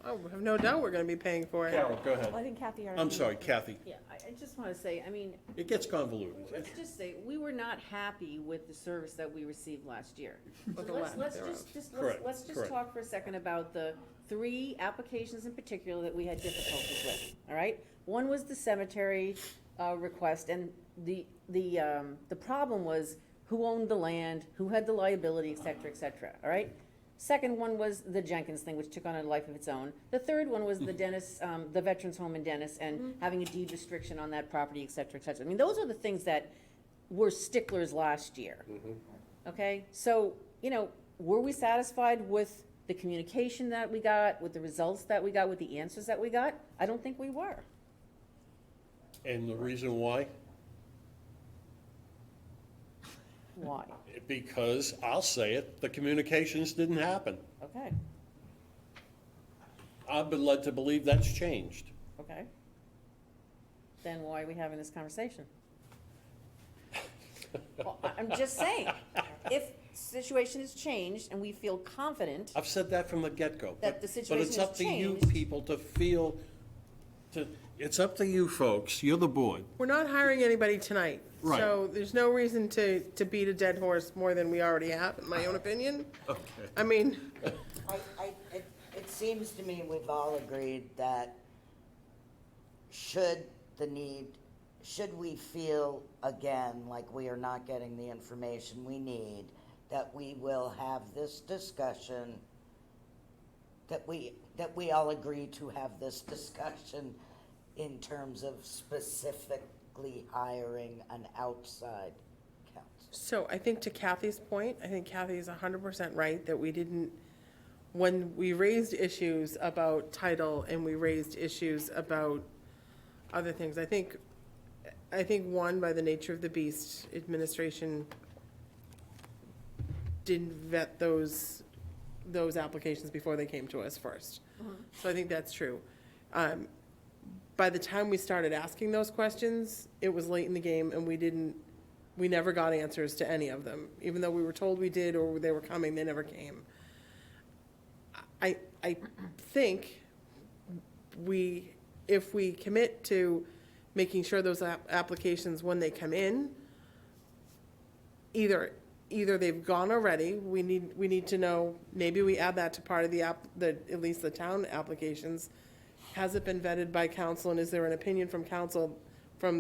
Oh, we have no doubt we're gonna be paying for it. Carol, go ahead. Well, I think Kathy already. I'm sorry, Kathy. Yeah, I just want to say, I mean, It gets convoluted. let's just say, we were not happy with the service that we received last year. With So the let's, lack let's thereof. just, Correct, let's just correct. talk for a second about the 3 applications in particular that we had difficulties with, all right? One was the cemetery, request, and the problem was who owned the land, who had the liability, et cetera, all right? Second one was the Jenkins thing, which took on a life of its own. The third one was the Dennis, the Veterans Home in Dennis, and having a deed restriction on that property, et cetera, et cetera. I mean, those are the things that were sticklers last year. Okay, so, you know, were we satisfied with the communication that we got, with the results that we got, with the answers that we got? I don't think we were. And the reason why? Why? Because, I'll say it, the communications didn't happen. Okay, I've been led to believe that's changed. okay. Then why are we having this conversation? Well, I'm just saying, if situation has changed and we feel confident, I've said that from the get-go. That the But situation it's has up to you changed. people to feel, it's up to you folks, you're the board. We're not hiring anybody tonight. Right. So there's no reason to beat a dead horse more than we already have, in my own opinion. Okay. I mean, It seems to me we've all agreed that should we feel again like we are not getting the information we need, that we will have this discussion, that we all agree to have this discussion in terms of specifically hiring an outside counsel. so I think to Kathy's point, I think Kathy's 100% right that we didn't, when we raised issues about title and we raised issues about other things, I think one, by the nature of the beast, administration didn't vet those applications before they came to us first. So I think that's true. By the time we started asking those questions, it was late in the game and we never got answers to any of them. Even though we were told we did or they were coming, they never came. I think if we commit to making sure those applications, when they come in, either they've gone already, we need to know, maybe we add that to part of at least the town applications. Has it been vetted by council, and is there an opinion from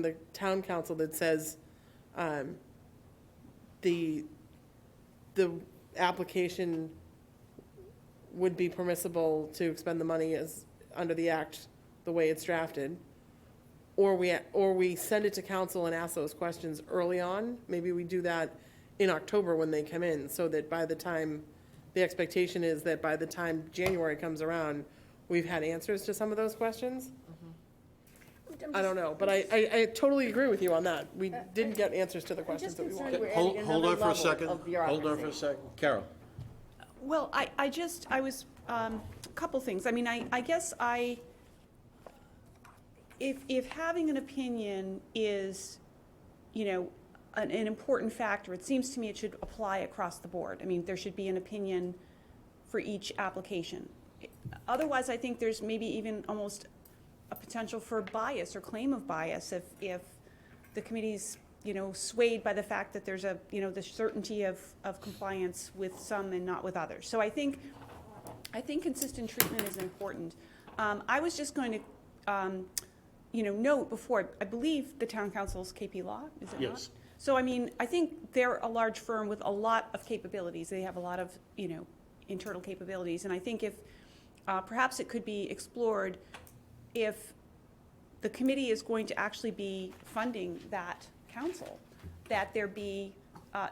the town council that says, the application would be permissible to expend the money as, under the act, the way it's drafted? Or we send it to council and ask those questions early on. Maybe we do that in October when they come in, so that by the time, the expectation is that by the time January comes around, we've had answers to some of those questions. I don't know, but I totally agree with you on that. We didn't get answers to the questions that we concerned wanted. we're Hold adding hold on another for a level second. of Hold on for a bureaucracy. second. Carol? Well, I was, a couple things. I mean, I guess if having an opinion is, you know, an important factor, it seems to me it should apply across the board. I mean, there should be an opinion for each application. Otherwise, I think there's maybe even almost a potential for bias or claim of bias if the committee's, you know, swayed by the fact that there's the certainty of compliance with some and not with others. So I think consistent treatment is important. I was just going to, note before, I believe the town council's KP Law, is it not? Yes. So, I mean, I think they're a large firm with a lot of capabilities. They have a lot of, internal capabilities. And I think if, perhaps it could be explored if the committee is going to actually be funding that council, that there be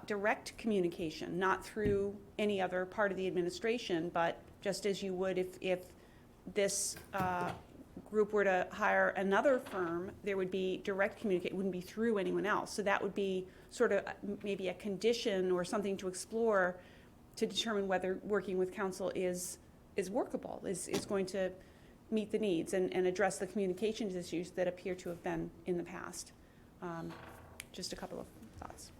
direct communication, not through any other part of the administration, but just as you would if this group were to hire another firm, there would be direct communicate, it wouldn't be through anyone else. So that would be sort of maybe a condition or something to explore to determine whether working with council is workable, is going to meet the needs and address the communications issues that appear to have been in the past. Just a couple of thoughts.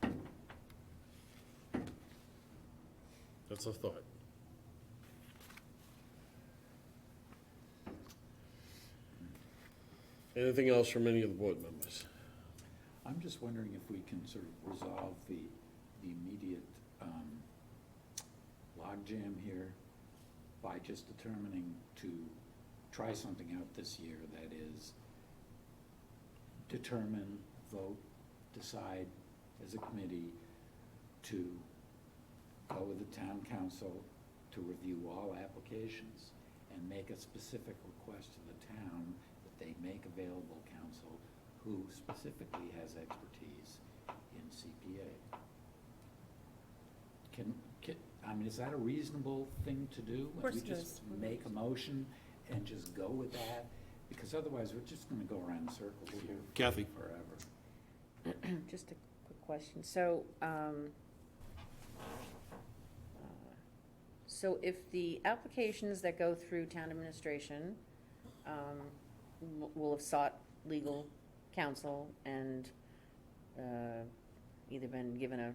That's a thought. Anything else from any of the board members? I'm just wondering if we can sort of resolve the immediate logjam here by just determining to try something out this year that is determine, vote, decide as a committee to go with the town council to review all applications and make a specific request to the town that they make available counsel who specifically has expertise in CPA. I mean, is that a reasonable thing to do? Of course We it just is. make a motion and just go with that? Because otherwise, we're just gonna go around in circles here Kathy? forever. Just a quick question. So, so if the applications that go through town administration will have sought legal counsel and either been given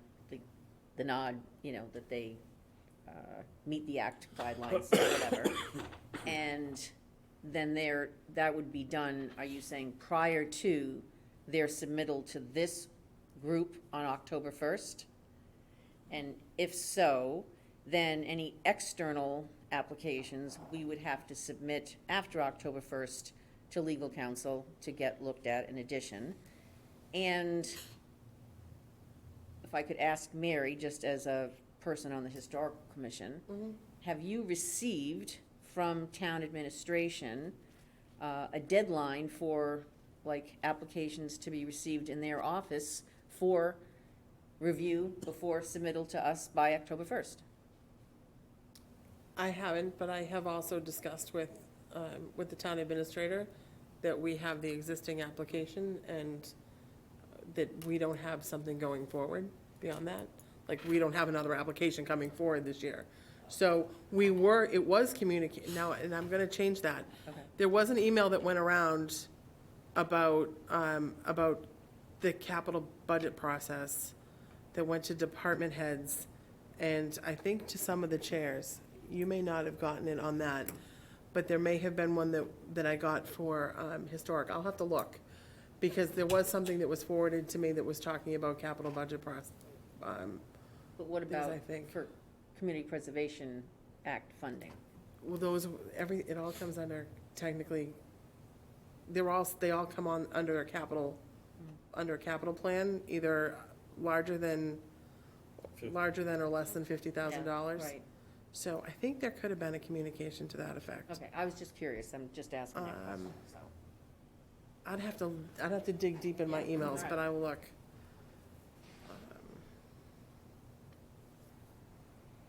the nod, you know, that they meet the act guidelines or whatever, and then that would be done, are you saying, prior to their submittal to this group on October 1st? And if so, then any external applications we would have to submit after October 1st to legal counsel to get looked at in addition. And if I could ask Mary, just as a person on the Historical Commission, have you received from town administration a deadline for, like, applications to be received in their office for review before submittal to us by October 1st? I haven't, but I have also discussed with the town administrator that we have the existing application and that we don't have something going forward beyond that. Like, we don't have another application coming forward this year. So it was communicated, now, and I'm gonna change that. Okay. There was an email that went around about the capital budget process that went to department heads and I think to some of the chairs. You may not have gotten it on that, but there may have been one that I got for historic. I'll have to look, because there was something that was forwarded to me that was talking about capital budget process. But what Things, about I think. for Community Preservation Act funding? Well, it all comes under, technically, they all come on under a capital plan, either larger than or less than $50,000. Yeah, right. So I think there could have been a communication to that effect. Okay, I was just curious, I'm just asking that question, so. I'd have to dig deep in my emails, but I will look.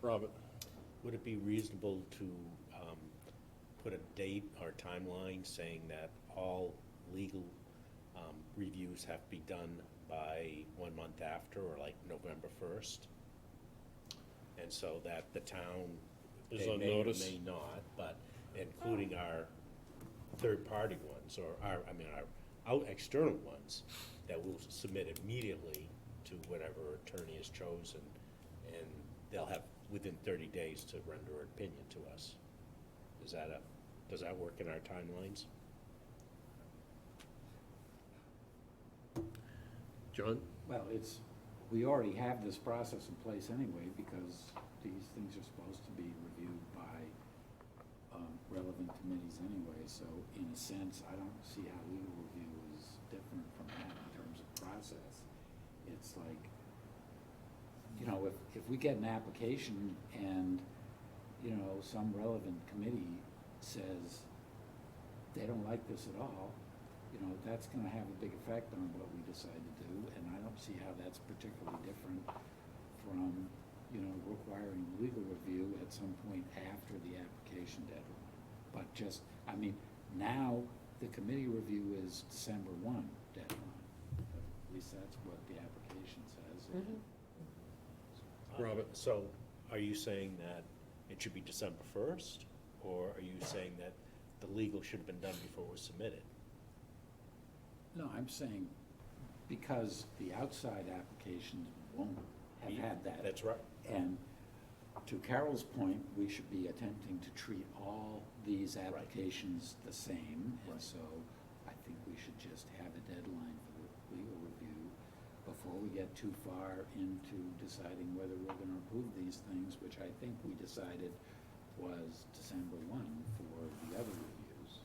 Robert? Would it be reasonable to put a date or timeline saying that all legal reviews have to be done by 1 month after, or like November 1st? And so that the town, Is they on may or notice? may not, but including our third-party ones, or our external ones, that will submit immediately to whatever attorney is chosen, and they'll have within 30 days to render an opinion to us. Does that work in our timelines? John? Well, we already have this process in place anyway, because these things are supposed to be reviewed by relevant committees anyway, so in a sense, I don't see how legal review is different from that in terms of process. It's like, you know, if we get an application and, you know, some relevant committee says they don't like this at all, you know, that's gonna have a big effect on what we decide to do, and I don't see how that's particularly different from, you know, requiring legal review at some point after the application deadline. but just, I mean, now the committee review is December 1 deadline. At least that's what the application says. Robert? So are you saying that it should be December 1st? Or are you saying that the legal should have been done before it was submitted? No, I'm saying because the outside applications won't have had that. That's right. And to Carol's point, we should be attempting to treat all these applications the same. And so I think we should just have a deadline for the legal review before we get too far into deciding whether we're gonna approve these things, which I think we decided was December 1 for the other reviews.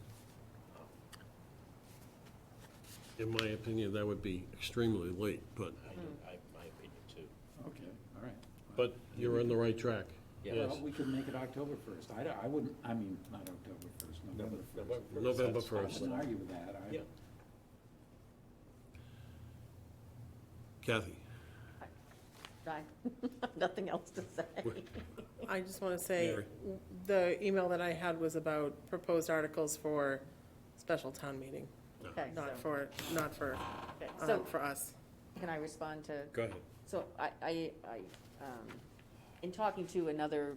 In my opinion, that would be extremely late, but, My opinion too. Okay, all right. but you're on the right track. Yeah. Yes. Well, we could make it October 1st. I wouldn't, I mean, not October 1st, November 1st. November I 1st. wouldn't argue with that. Yeah. Kathy? Nothing else to say. I just want to say, Mary. the email that I had was about proposed articles for special town meeting, Okay, not so, for okay, so for us. can I respond to? Go ahead. So in talking to another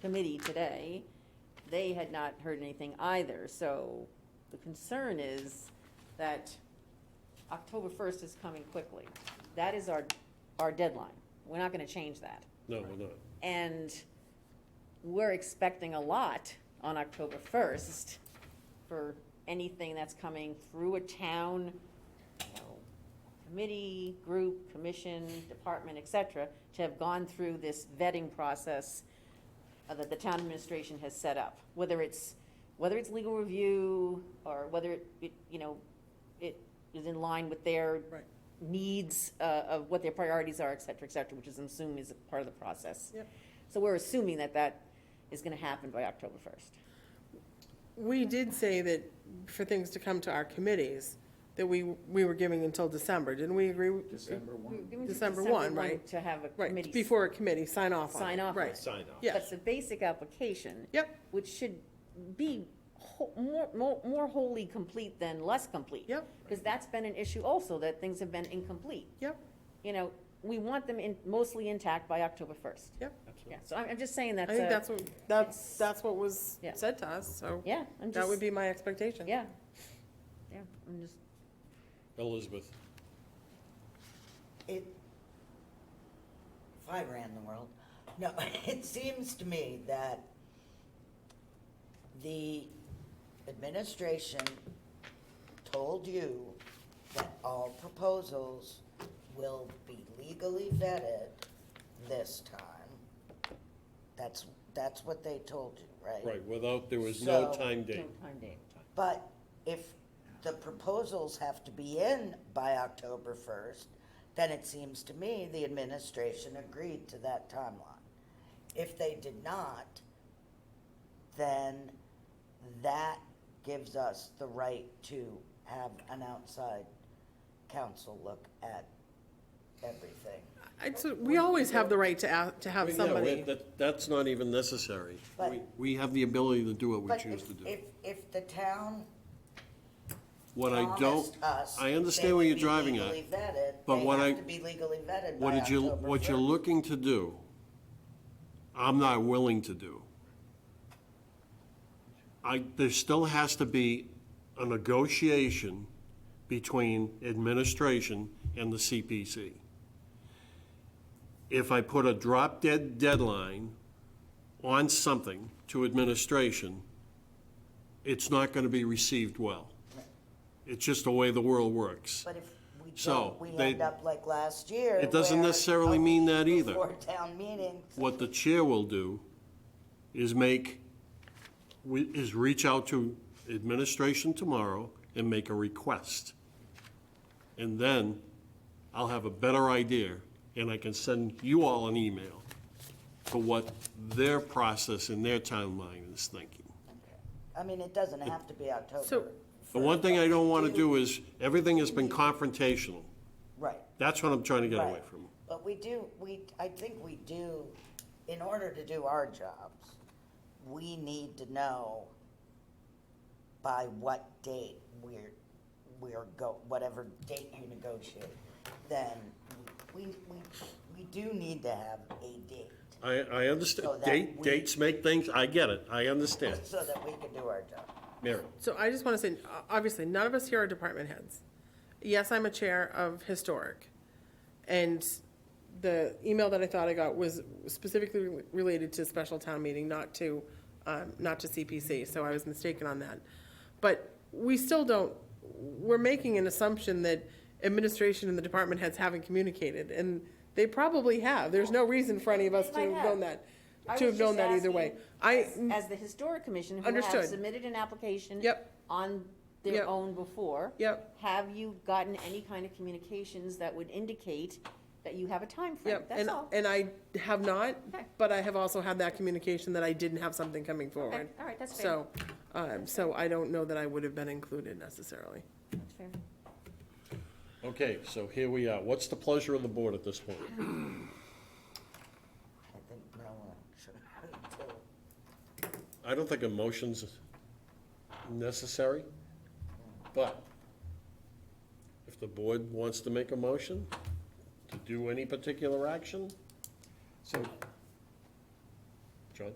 committee today, they had not heard anything either. So the concern is that October 1st is coming quickly. That is our deadline. We're not going to change that. No, we're not. And we're expecting a lot on October 1st for anything that's coming through a town, committee, group, commission, department, et cetera, to have gone through this vetting process that the town administration has set up. Whether it's legal review or whether it is in line with their Right. needs of what their priorities are, et cetera, which is assumed is a part of the process. Yep. So we're assuming that is gonna happen by October 1st. We did say that for things to come to our committees, that we were giving until December. Didn't we agree? December 1. December 1, right? To have a Right, committee. before a committee, sign off on it. Sign off on Right. it. Sign off. Yes. But the basic application. Yep. Which should be more wholly complete than less complete. Yep. Because that's been an issue also, that things have been incomplete. Yep, We want them mostly intact by October 1st. yep. Yeah, so I'm just saying I that's think that's what was Yeah. said to us, so yeah, I'm just. that would be my expectation. Yeah. Yeah, I'm just, Elizabeth? If I ran the world, no, it seems to me that the administration told you that all proposals will be legally vetted this time. That's what they told you, right? Right, there was no So- time no date. time date. But if the proposals have to be in by October 1st, then it seems to me the administration agreed to that timeline. If they did not, then that gives us the right to have an outside council look at everything. We always have the right to have Yeah, somebody. that's not even necessary. But- We have the ability to do what we But choose to do. if the town What I don't, promised us I they understand would where you're be driving at. legally vetted, but they what have I- to be legally vetted What by did you, October what you're 1st. looking to do, I'm not willing to do. There still has to be a negotiation between administration and the CPC. If I put a drop-dead deadline on something to administration, it's not gonna be received well. It's just the way the world works. But if we So, don't, we they- end up like last year. It doesn't where necessarily a mean week that either. Before town meeting. What the chair will do is reach out to administration tomorrow and make a request. And then I'll have a better idea, and I can send you all an email for what their process and their timeline is thinking. I mean, it doesn't have to be October. So- The one thing I don't want to do is, everything has been confrontational. Right, That's what I'm trying to get away right. from. But I think we do, in order to do our jobs, we need to know by what date whatever date you negotiate, then we do need to have a date I understand, So that we- dates make things, I get it, I understand. so that we can do our job. Mary? So I just want to say, obviously, none of us here are department heads. Yes, I'm a chair of historic, and the email that I thought I got was specifically related to special town meeting, not to CPC, so I was mistaken on that. But we still don't, we're making an assumption that administration and the department heads haven't communicated, and they probably have. There's no reason for any of us to They might have known have. that, I to was have known just that either way. asking, as the historic commission, who have Understood. submitted an application Yep. on their Yep. own before. Yep. Have you gotten any kind of communications that would indicate that you have a timeframe? Yep, That's and, all. and I have not, Okay. but I have also had that communication that I didn't have something coming forward. All right, that's fair. So I don't know that I would have been included necessarily. That's fair. Okay, so here we are. What's the pleasure of the board at this point? I think no one should until I don't think a motion's necessary, but if the board wants to make a motion to do any particular action, So John?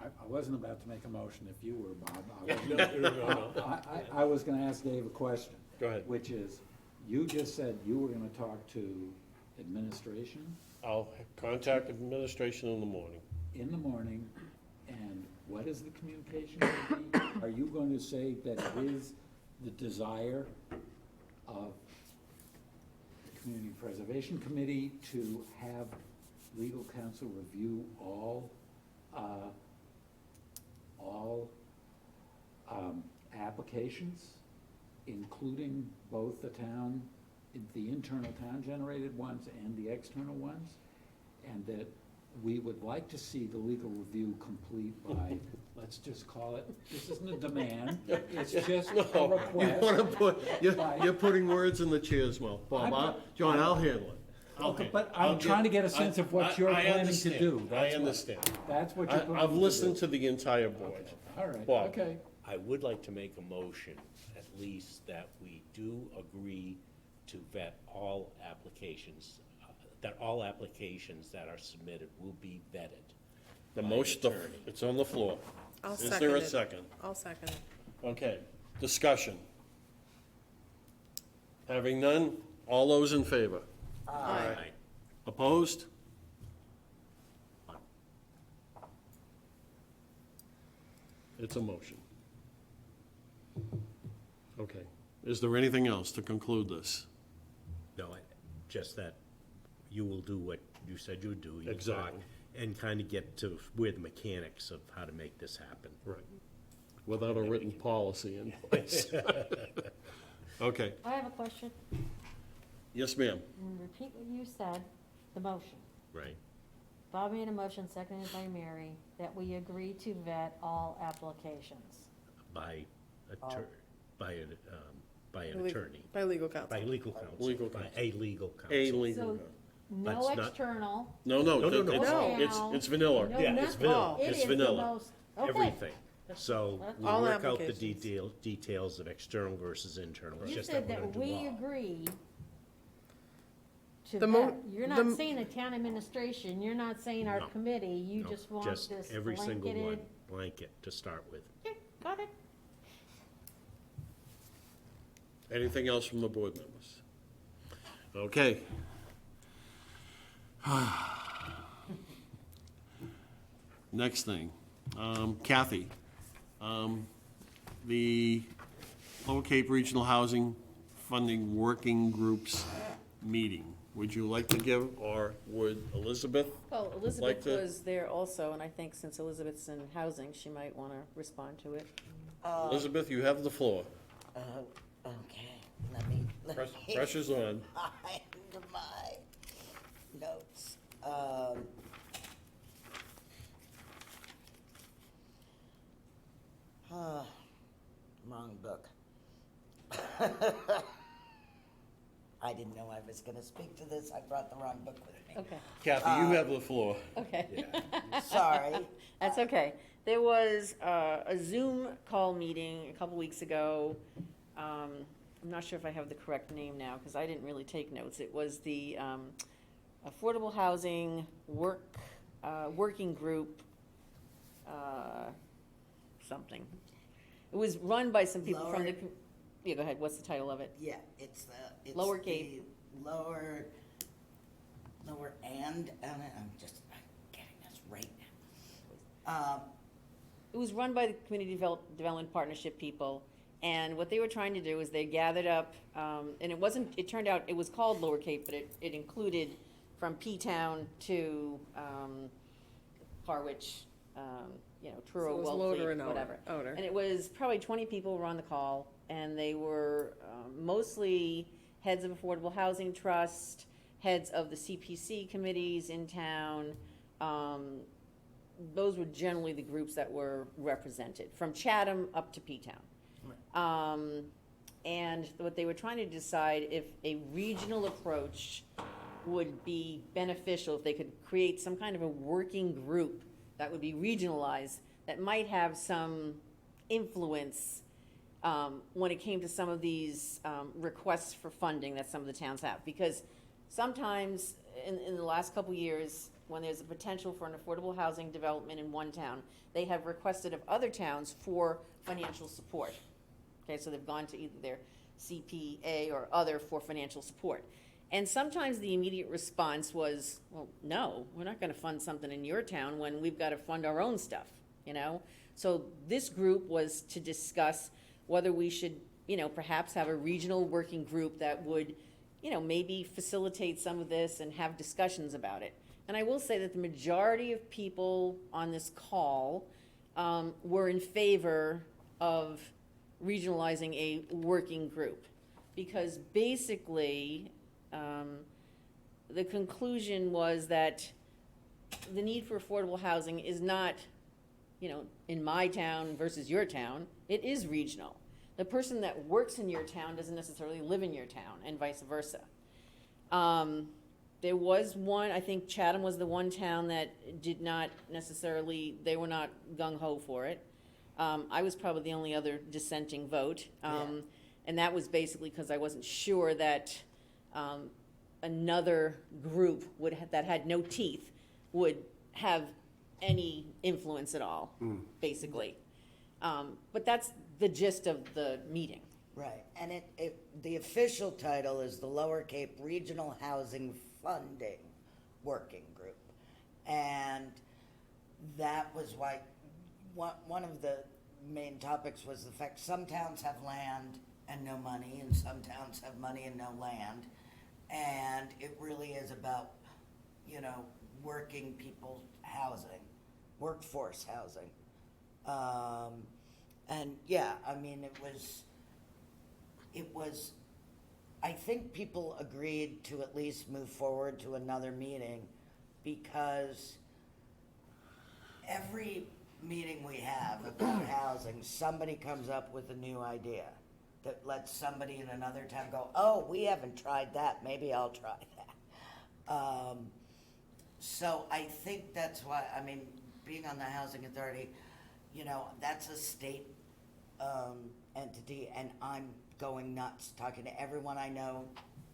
I wasn't about to make a motion if you were, Bob. No. I was gonna ask Dave a question. Go ahead. Which is, you just said you were gonna talk to administration I'll contact administration in the morning. in the morning, and what is the communication gonna be? Are you going to say that it is the desire of the Community Preservation Committee to have legal counsel review all applications, including both the internal town-generated ones and the external ones? And that we would like to see the legal review complete by, let's just call it, this isn't a demand, it's just a No, you request. wanna put, you're putting words in the chair's mouth. Bob, I'm- John, I'll handle it. Okay, but I'm trying to get a sense of what you're I planning to understand. do. I That's what- understand. That's what you're planning to do. I've listened to the entire board. All right, Bob. okay. I would like to make a motion, at least, that we do agree to vet all applications, that all applications that are submitted will be vetted. The by motion, an attorney. it's on the floor. I'll Is second there a it. second? I'll second it. Okay, discussion. Having none, all those in favor? Aye. Opposed? It's a motion. Okay, is there anything else to conclude this? No, just that you will do what you said you'd do. You'll Exactly. talk and kind of get to where the mechanics of how to make this happen. Right. Without a written policy in place. Okay, I have a question. yes, ma'am. And repeat what you said, the motion. Right. Bob made a motion, seconded by Mary, that we agree to vet all applications. By by an Legal- attorney, By legal counsel. by legal counsel. Legal By counsel. a legal counsel. A legal. So, But no it's not- external. No, No, no, no. No. It's vanilla. No, Yeah, not- it's vanilla. It It's is the vanilla. most- okay. Everything. So we'll All work out the applications. details of external versus internal. It's You just said we're that gonna do we all. agree to The mo- that. You're the- not saying the town administration, you're not saying our No. committee, you No, just want this every single one, blanketed. blanket to start with. Okay, got it. Anything else from the board members? Okay. Next thing, Kathy, the Lower Cape Regional Housing Funding Working Groups meeting. Would you like to give, or would Elizabeth? Well, Like Elizabeth to- was there also, and I think since Elizabeth's in housing, she might want to respond to it. Elizabeth, you have the floor. Okay, let me Pressure's on. find my notes. Wrong book. I didn't know I was gonna speak to this, I brought the wrong book with me. Okay, Kathy, you have the floor. okay. Sorry. That's okay. There was a Zoom call meeting a couple weeks ago. I'm not sure if I have the correct name now, because I didn't really take notes. It was the Affordable Housing Working Group, something. It was run by some people from the, Lower- yeah, go ahead, what's the title of it? Yeah, it's Lower Cape. the lower and, I'm getting this right now. It was run by the Community Development Partnership people, and what they were trying to do is they gathered up, and it turned out, it was called Lower Cape, but it included from P-Town to Harwich, Truro, So it was Wellfleet, Loader and whatever. Outer. And it was probably 20 people were on the call, and they were mostly heads of Affordable Housing Trust, heads of the CPC committees in town. Those were generally the groups that were represented, from Chatham up to P-Town. And what they were trying to decide if a regional approach would be beneficial, if they could create some kind of a working group that would be regionalized, that might have some influence when it came to some of these requests for funding that some of the towns have. Because sometimes, in the last couple years, when there's a potential for an affordable housing development in one town, they have requested of other towns for financial support. Okay, so they've gone to either their CPA or other for financial support. And sometimes the immediate response was, well, no, we're not gonna fund something in your town when we've gotta fund our own stuff, So this group was to discuss whether we should, perhaps have a regional working group that would, maybe facilitate some of this and have discussions about it. And I will say that the majority of people on this call were in favor of regionalizing a working group. Because basically, the conclusion was that the need for affordable housing is not, in my town versus your town. It is regional. The person that works in your town doesn't necessarily live in your town, and vice versa. There was one, I think Chatham was the one town that did not necessarily, they were not gung-ho for it. I was probably the only other dissenting vote. And that was basically because I wasn't sure that another group that had no teeth would have any influence at all, basically. But that's the gist of the meeting. Right, and the official title is the Lower Cape Regional Housing Funding Working Group. And that was why, one of the main topics was the fact some towns have land and no money, and some towns have money and no land. And it really is about, working people's housing, workforce housing. And yeah, I mean, it was, I think people agreed to at least move forward to another meeting, because every meeting we have about housing, somebody comes up with a new idea that lets somebody in another town go, oh, we haven't tried that, maybe I'll try that. So I think that's why, being on the Housing Authority, that's a state entity, and I'm going nuts, talking to everyone I know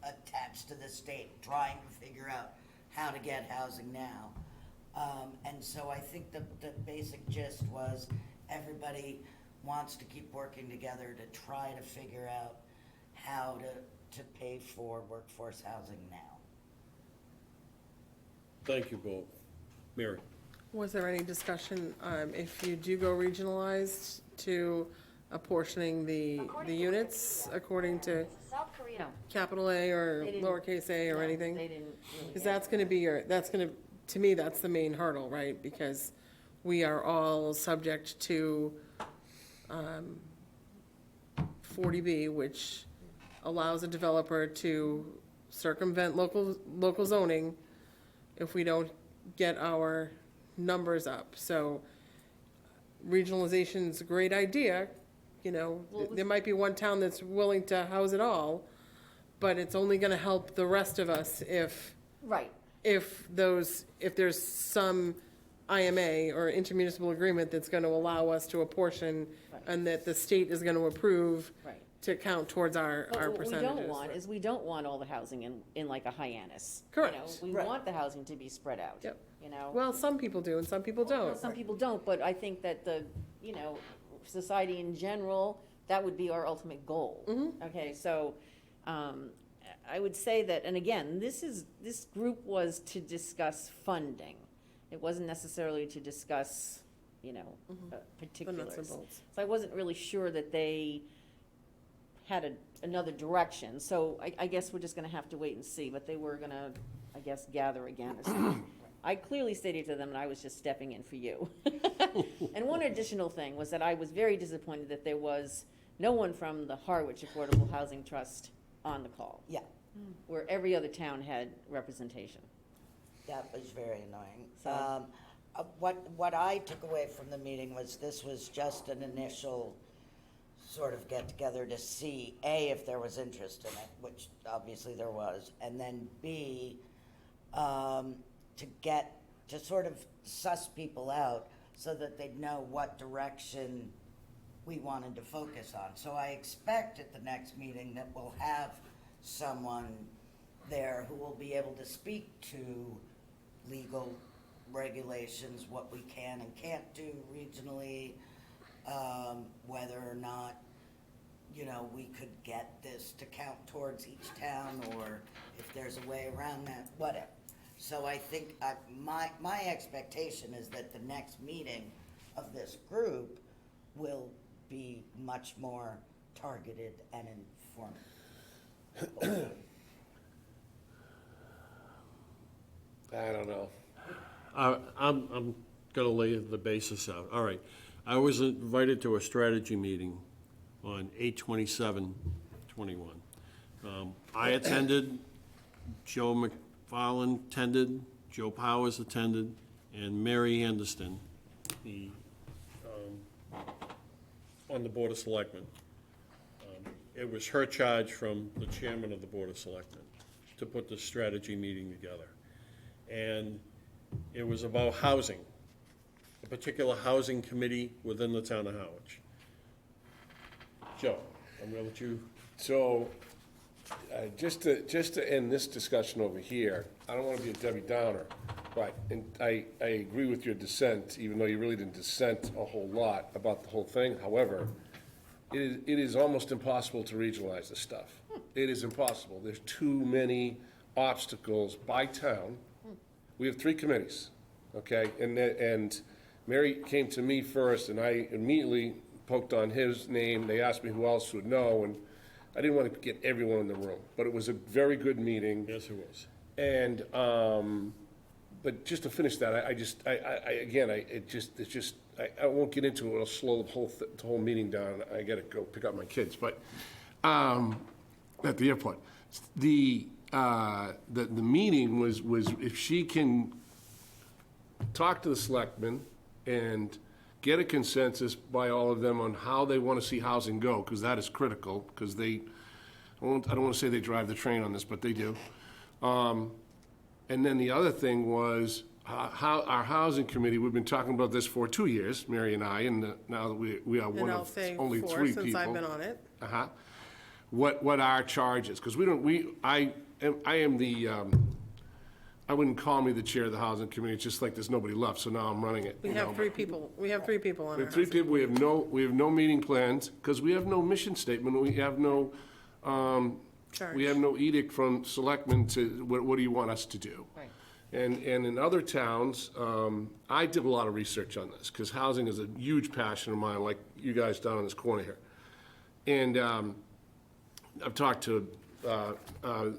attached to the state, trying to figure out how to get housing now. And so I think the basic gist was everybody wants to keep working together to try to figure out how to pay for workforce housing now. Thank you both. Mary? Was there any discussion, if you do go regionalized, to apportioning the units according to No, capital A or They didn't- lowercase a or no, anything? They didn't. Because that's gonna be to me, that's the main hurdle, right? Because we are all subject to 40B, which allows a developer to circumvent local zoning if we don't get our numbers up. So regionalization's a great idea, Well, it was- there might be one town that's willing to house it all, but it's only gonna help the rest of us Right. if there's some IMA or intermunicipal agreement that's gonna allow us to apportion, Right. and that the state is gonna approve Right. to count towards our But what we percentages. don't want is, we don't want all the housing in like a Hyannis. Correct. You know, we Right. want the housing to be spread out. Yep. You know? Well, some people do and some people don't. Some people don't, but I think that you know, society in general, that would be our ultimate goal. Okay, so, I would say that, and again, this group was to discuss funding. It wasn't necessarily to discuss, you know, The particulars. nuts and bolts. So I wasn't really sure that they had another direction, so I guess we're just gonna have to wait and see, but they were gonna, I guess, gather again. I clearly stated to them that I was just stepping in for you. And one additional thing was that I was very disappointed that there was no one from the Harwich Affordable Housing Trust on the call, Yeah, where every other town had representation. that was very annoying. So- What I took away from the meeting was this was just an initial sort of get-together to see, A, if there was interest in it, which obviously there was, and then B, to sort of suss people out so that they'd know what direction we wanted to focus on. So I expect at the next meeting that we'll have someone there who will be able to speak to legal regulations, what we can and can't do regionally, whether or not, you know, we could get this to count towards each town, or if there's a way around that, whatever. So I think, my expectation is that the next meeting of this group will be much more targeted and informative. I don't know. I'm gonna lay the basis out. All right. I was invited to a strategy meeting on 8/27/21. I attended, Joe McFarland attended, Joe Powers attended, and Mary Anderson, on the Board of Selectmen. It was her charge from the chairman of the Board of Selectmen to put this strategy meeting together. And it was about housing, a particular housing committee within the town of Harwich. Joe, I'm gonna let you. So, just to end this discussion over here, I don't wanna be a Debbie Downer, but, and I agree with your dissent, even though you really didn't dissent a whole lot about the whole thing. However, it is almost impossible to regionalize this stuff. It is impossible. There's too many obstacles by town. We have 3 committees, okay? And Mary came to me first, and I immediately poked on his name. They asked me who else would know, and I didn't want to get everyone in the room. But it was a very good meeting. Yes, it was. And, but just to finish that, I won't get into it. It'll slow the whole meeting down. I gotta go pick up my kids, but, at the airport. The meeting was if she can talk to the selectmen and get a consensus by all of them on how they want to see housing go, because that is critical, because I don't want to say they drive the train on this, but they do. And then the other thing was, how our housing committee, we've been talking about this for 2 years, Mary and I, and now that we are one And I'll of say only 4 3 people. since I've been on it. Uh-huh. What our charge is, because I am the, I wouldn't call me the chair of the housing committee, it's just like there's nobody left, so now I'm running it. We you have know. 3 people, we have 3 people on We our have 3 housing. people, we have no meeting plans, because we have no mission statement, we have no, we have no edict from selectmen to, what do you want us to do? Right. And in other towns, I did a lot of research on this, because housing is a huge passion of mine, like you guys down in this corner here. And I've talked to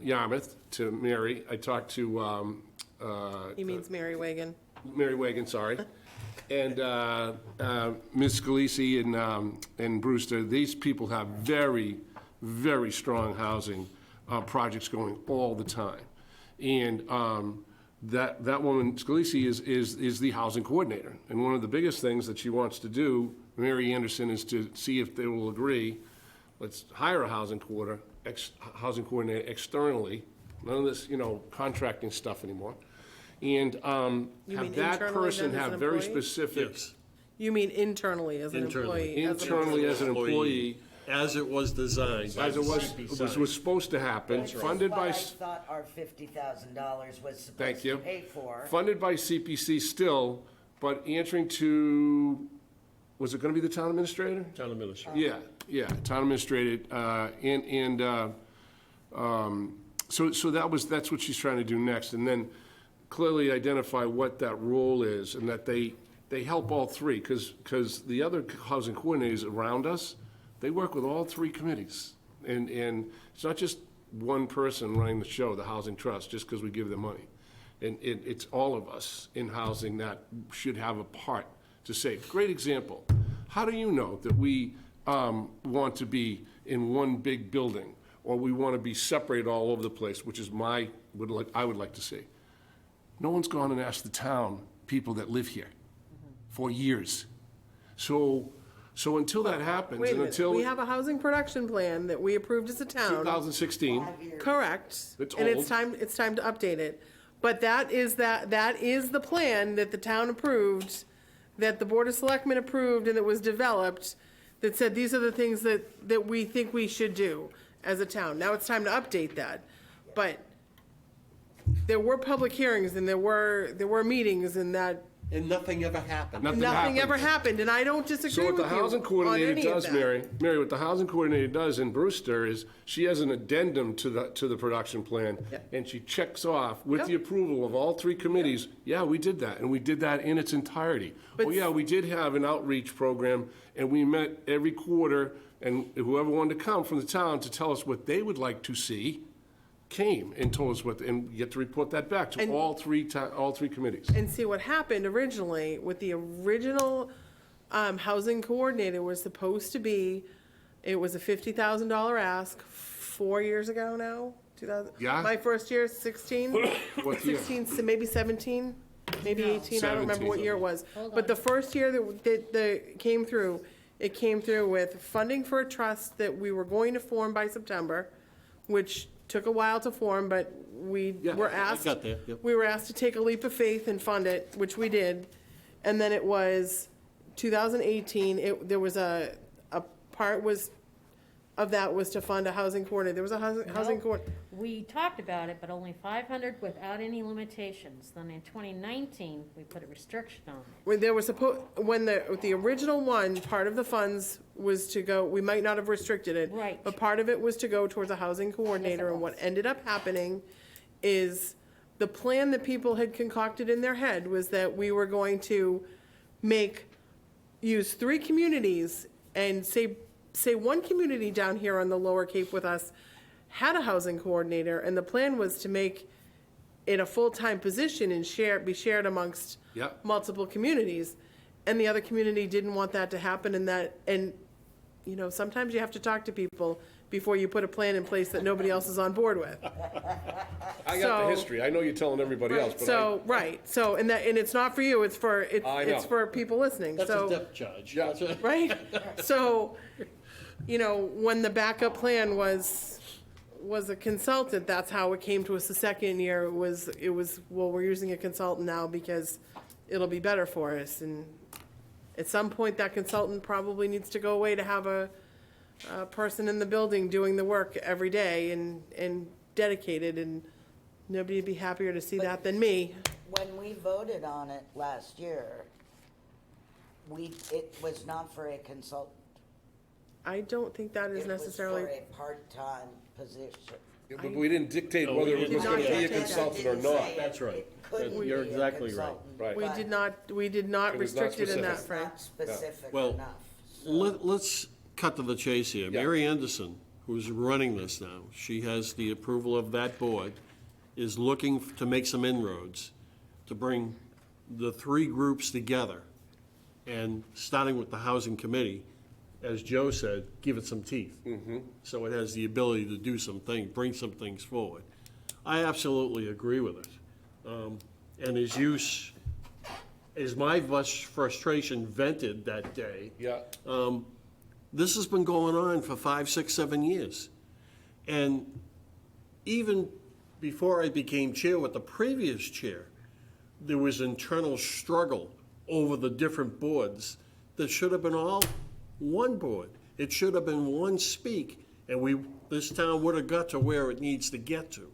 Yarmouth, to Mary, I talked to He means Mary Wagon. Mary Wagon, sorry, and Ms. Scalisi and Brewster. These people have very, very strong housing projects going all the time. And that woman, Scalisi, is the housing coordinator. And one of the biggest things that she wants to do, Mary Anderson, is to see if they will agree, let's hire a housing housing coordinator externally, none of this, contracting stuff anymore. And You have mean that internally person then as have an very employee? specific, Yes, You mean internally as an Internally. employee? as an internally as an employee, as it was designed. by as it the was, CPC. was supposed to happen, funded by, I thought our $50,000 was supposed thank to you. pay for. Funded by CPC still, but answering to, was it gonna be the town administrator? Town administrator. Yeah, town administrator, so that's what she's trying to do next, and then clearly identify what that role is, and that they help all three, because the other housing coordinators around us, they work with all three committees, and it's not just one person running the show, the Housing Trust, just because we give them money. And it's all of us in housing that should have a part to say. Great example. How do you know that we want to be in one big building, or we want to be separated all over the place, which is I would like to see? No one's gone and asked the town people that live here for years. So until that happens, Wait a and minute, until we have a housing production plan that we approved as a town. 2016, Correct. It's And old. it's time to update it. But that is the plan that the town approved, that the Board of Selectmen approved, and that was developed, that said these are the things that we think we should do as a town. Now it's time to update that. But there were public hearings, and there were meetings, and that, And nothing ever happened. nothing ever happens. happened, and I don't So disagree what with the you housing on coordinator any of does, that. Mary, what the housing coordinator does in Brewster is, she has an addendum to the production plan, Yep. and she checks off with Yep. the approval of all three committees, yeah, we did that, and we did that in its entirety. But Oh, yeah, we did have an outreach program, and we met every quarter, and whoever wanted to come from the town to tell us what they would like to see, came and told us and you get to report that back to And- all three committees. And see, what happened originally with the original housing coordinator was supposed to be, it was a $50,000 ask 4 years ago now, 2000. Yeah. My first year, 16, What year? 16, so maybe 17, maybe 18, I don't remember what 17. year it was. Hold But on. the first year that came through, it came through with funding for a trust that we were going to form by September, which took a while to form, but we Yeah, were I asked. got there, yep. We were asked to take a leap of faith and fund it, which we did. And then it was 2018, there was a part of that was to fund a housing coordinator. There was a housing Nope. coordinator. We talked about it, but only 500 without any limitations. Then in 2019, we put a restriction on it. When there was when the original one, part of the funds was to go, we might not have restricted it. Right. But part of it was to go towards a housing coordinator, and what ended up happening is the plan that people had concocted in their head was that we were going to use 3 communities, and say one community down here on the Lower Cape with us had a housing coordinator, and the plan was to make it a full-time position and be shared amongst Yep. multiple communities. And the other community didn't want that to happen, and sometimes you have to talk to people before you put a plan in place that nobody else is on board with. I got So- the history, I know you're telling everybody else, but And it's not for you, it's for, I know. it's for people listening, That's so. a depth charge. Yeah. That's a- Right? So, when the backup plan was a consultant, that's how it came to us the second year. It was, well, we're using a consultant now because it'll be better for us. And at some point, that consultant probably needs to go away to have a person in the building doing the work every day and dedicated, and nobody would be happier to see that than me. When we voted on it last year, it was not for a consultant. I don't think that is necessarily. It was for a part-time position. But we didn't dictate No, whether we it was did gonna not be a dictate that. consultant or Didn't not. say it That's right. couldn't be You're a exactly right. consultant, Right. We but did not It was restrict not it in that, It's Frank. not specific Well, enough. So- Let's cut to the chase here. Yeah. Mary Anderson, who's running this now, she has the approval of that board, is looking to make some inroads to bring the 3 groups together. And starting with the housing committee, as Joe said, give it some teeth. So it has the ability to do some things, bring some things forward. I absolutely agree with it. And as my frustration vented that day, Yeah, this has been going on for 5, 6, 7 years. And even before I became chair with the previous chair, there was internal struggle over the different boards that should have been all one board. It should have been one speak, and this town would have got to where it needs to get to,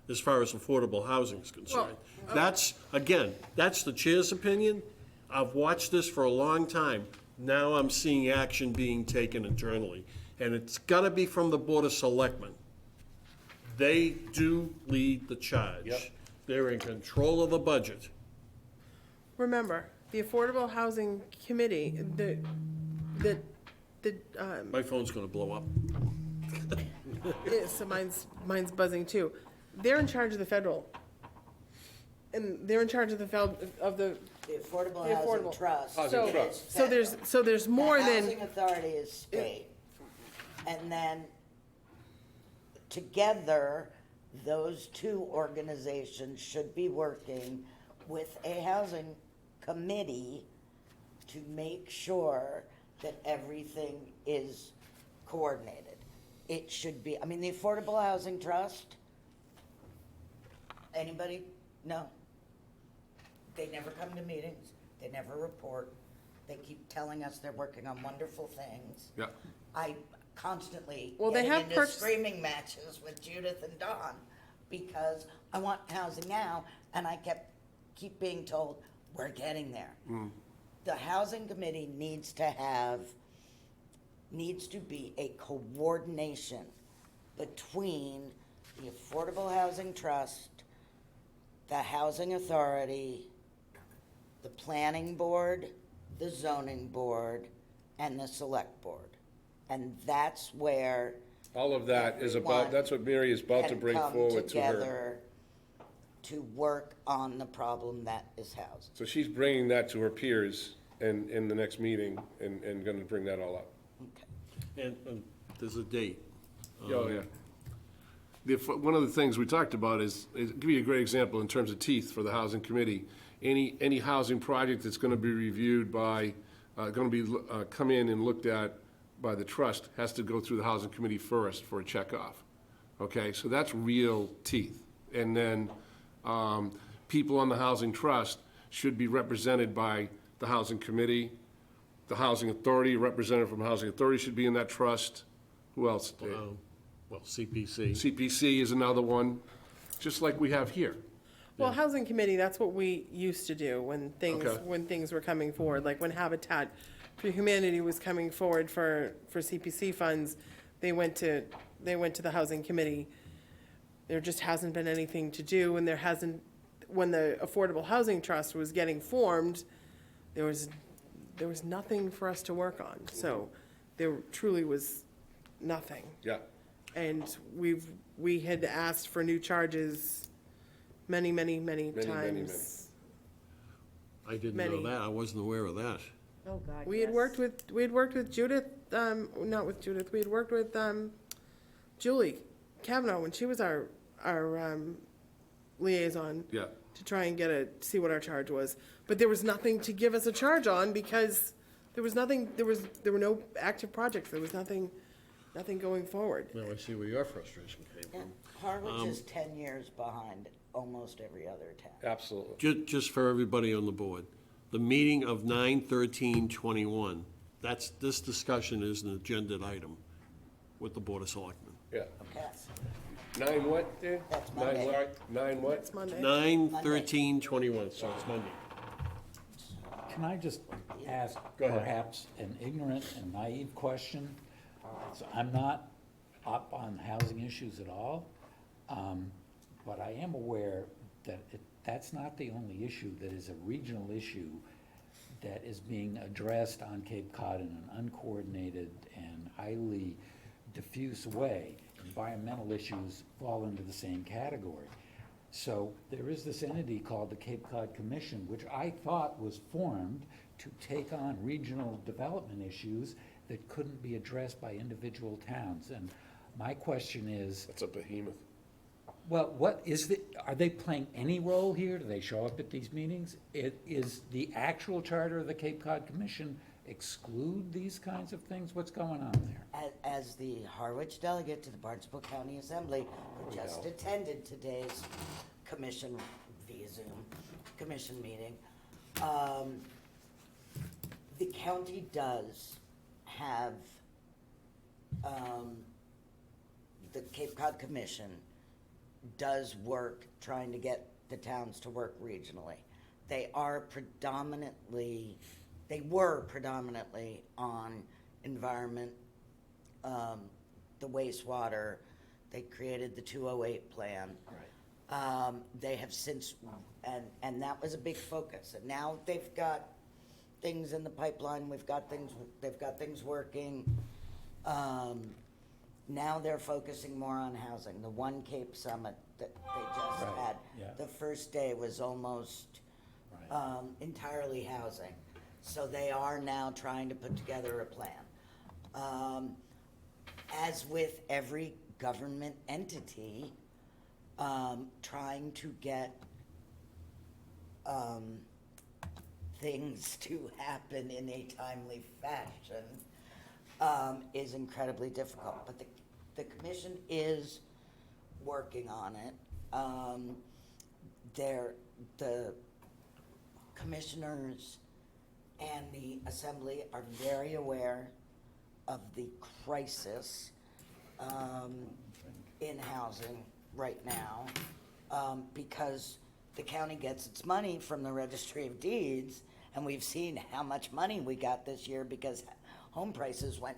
as far as affordable housing is concerned. That's, again, that's the chair's opinion. I've watched this for a long time. Now I'm seeing action being taken internally, and it's gotta be from the Board of Selectmen. They do lead the charge. Yep. They're in control of the budget. Remember, the Affordable Housing Committee, My phone's gonna blow up. so mine's buzzing too. They're in charge of the federal. And they're in charge of the The Affordable The Housing Affordable. Trust. Housing So, Trust. so there's more The than, Housing Authority is state. And then together, those two organizations should be working with a housing committee to make sure that everything is coordinated. It should be, I mean, the Affordable Housing Trust, anybody? No. They never come to meetings, they never report, they keep telling us they're working on wonderful things. Yeah. I constantly Well, they get have into purchased- screaming matches with Judith and Don because I want housing now, and I keep being told, we're getting there. The housing committee needs to be a coordination between the Affordable Housing Trust, the Housing Authority, the Planning Board, the Zoning Board, and the Select Board. And that's where All of that is about, everyone that's what Mary is about to can bring come forward to her. together to work on the problem that is housing. So she's bringing that to her peers in the next meeting and gonna bring that all up. Okay. and there's a date. Oh, yeah. One of the things we talked about is give you a great example in terms of teeth for the housing committee. Any housing project that's gonna be reviewed by, come in and looked at by the trust has to go through the housing committee first for a checkoff. Okay, so that's real teeth. And then, people on the housing trust should be represented by the housing committee. The housing authority, a representative from housing authority should be in that trust. Who else? Well, CPC. CPC is another one, just like we have here. well, Housing Committee, that's what we used to do when Okay. things were coming forward. Like when Habitat for Humanity was coming forward for CPC funds, they went to the Housing Committee. There just hasn't been anything to do, and when the Affordable Housing Trust was getting formed, there was nothing for us to work on. So there truly was nothing. Yeah. And we had asked for new charges many times. I didn't know Many. that. I wasn't aware of that. Oh, God, We had worked with Judith, not with Judith, we had worked with, Julie Kavanaugh when she was our liaison. Yeah. To try and see what our charge was. But there was nothing to give us a charge on because there were no active projects. There was nothing going forward. Now I see where your frustration came Yeah, from. Harwich is 10 years behind almost every other town. Absolutely. Just for everybody on the board, the meeting of 9/13/21, this discussion is an agenda item with the Board of Selectmen. Yeah. Yes. 9 what, Dan? That's 9 Monday. what? 9 what? It's Monday. 9/13/21, so it's Monday. Can I just ask Go ahead. perhaps an ignorant and naive question? So I'm not up on housing issues at all, but I am aware that that's not the only issue that is a regional issue that is being addressed on Cape Cod in an uncoordinated and highly diffuse way. Environmental issues fall into the same category. So there is this entity called the Cape Cod Commission, which I thought was formed to take on regional development issues that couldn't be addressed by individual towns. And my question is, That's a behemoth. Well, what is are they playing any role here? Do they show up at these meetings? Is the actual charter of the Cape Cod Commission exclude these kinds of things? What's going on there? As the Harwich delegate to the Barnstable County Assembly, who just attended today's commission via Zoom, commission meeting, the county does have, the Cape Cod Commission does work trying to get the towns to work regionally. They were predominantly on environment, the wastewater. They created the 208 plan. Right. They have since, and that was a big focus. And now they've got things in the pipeline. They've got things working. Now they're focusing more on housing. The One Cape Summit that they just Right, had, yeah. the first day was almost Right. entirely housing. So they are now trying to put together a plan. As with every government entity, trying to get things to happen in a timely fashion is incredibly difficult. But the commission is working on it. The commissioners and the assembly are very aware of the crisis in housing right now, because the county gets its money from the Registry of Deeds, and we've seen how much money we got this year because home prices went,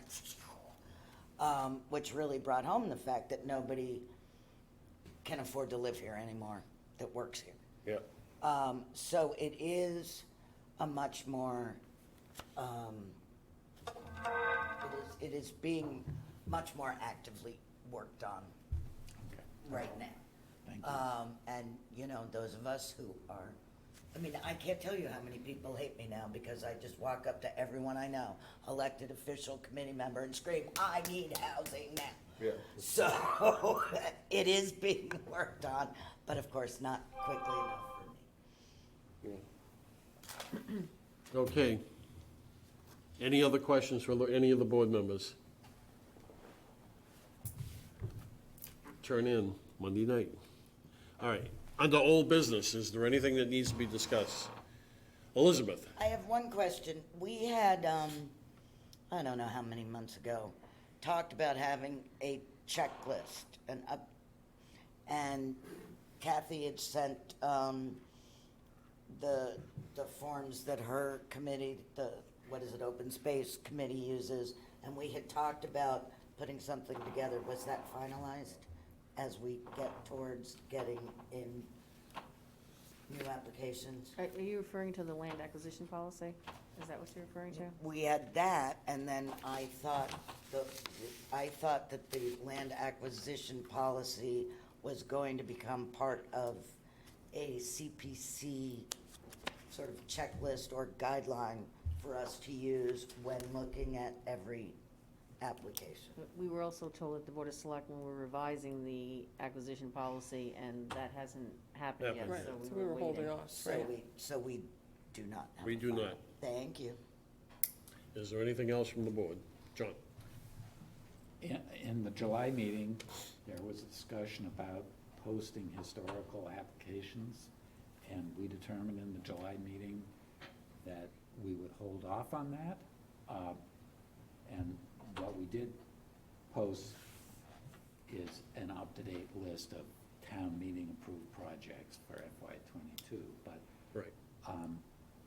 which really brought home the fact that nobody can afford to live here anymore that works here. Yeah. So it is a much more, it is being much more actively worked on Okay. right now. Thank you. And, you know, those of us who are, I mean, I can't tell you how many people hate me now because I just walk up to everyone I know, elected official, committee member, and scream, I need housing now. Yeah. So it is being worked on, but of course not quickly enough for me. Okay. Any other questions for any of the board members? Turn in Monday night. All right, under old business, is there anything that needs to be discussed? Elizabeth? I have one question. We had, I don't know how many months ago, talked about having a checklist and Kathy had sent, the forms that her committee, Open Space Committee uses, and we had talked about putting something together. Was that finalized as we get towards getting in new applications? Are you referring to the land acquisition policy? Is that what you're referring to? We had that, and then I thought that the land acquisition policy was going to become part of a CPC sort of checklist or guideline for us to use when looking at every application. We were also told that the Board of Selectmen were revising the acquisition policy, and that hasn't happened yet, Happened. Right, so so we were waiting. holding off, right. So we do not have. We a do final. not. Thank you. Is there anything else from the board? John? In the July meeting, there was a discussion about posting historical applications, and we determined in the July meeting that we would hold off on that. And what we did post is an up-to-date list of town meeting approved projects for FY '22, but, Right. um,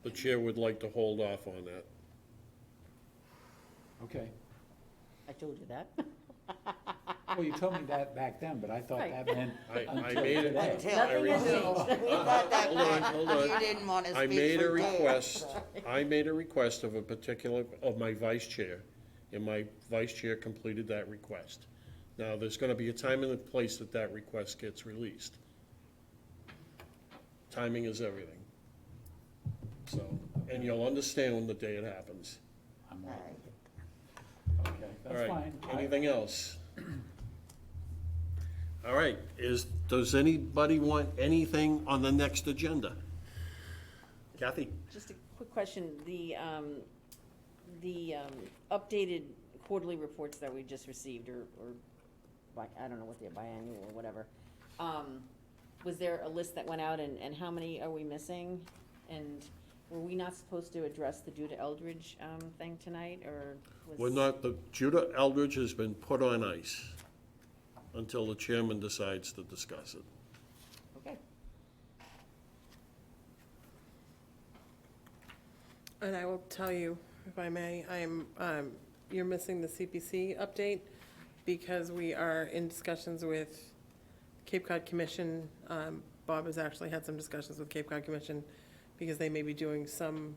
The chair would like to hold off on that. okay. I told you that. Well, you told me that back then, but I thought Right. that meant I until made it- today. Until Nothing has No, changed. we thought that Hold on, back. hold on. You didn't want to I speak made a for Dave, request, so. I made a request of a particular, of my vice chair, and my vice chair completed that request. Now, there's gonna be a time and a place that that request gets released. Timing is everything. So, and you'll understand when the day it happens. I'm All like, right. okay, All that's right, fine. anything else? All right, does anybody want anything on the next agenda? Kathy? Just a quick question, the updated quarterly reports that we just received, or I don't know what they're, biannual or whatever, was there a list that went out, and how many are we missing? And were we not supposed to address the Judah Eldridge thing tonight, or was? We're not, the Judah Eldridge has been put on ice until the chairman decides to discuss it. Okay. And I will tell you, if I may, you're missing the CPC update because we are in discussions with Cape Cod Commission. Bob has actually had some discussions with Cape Cod Commission because they may be doing some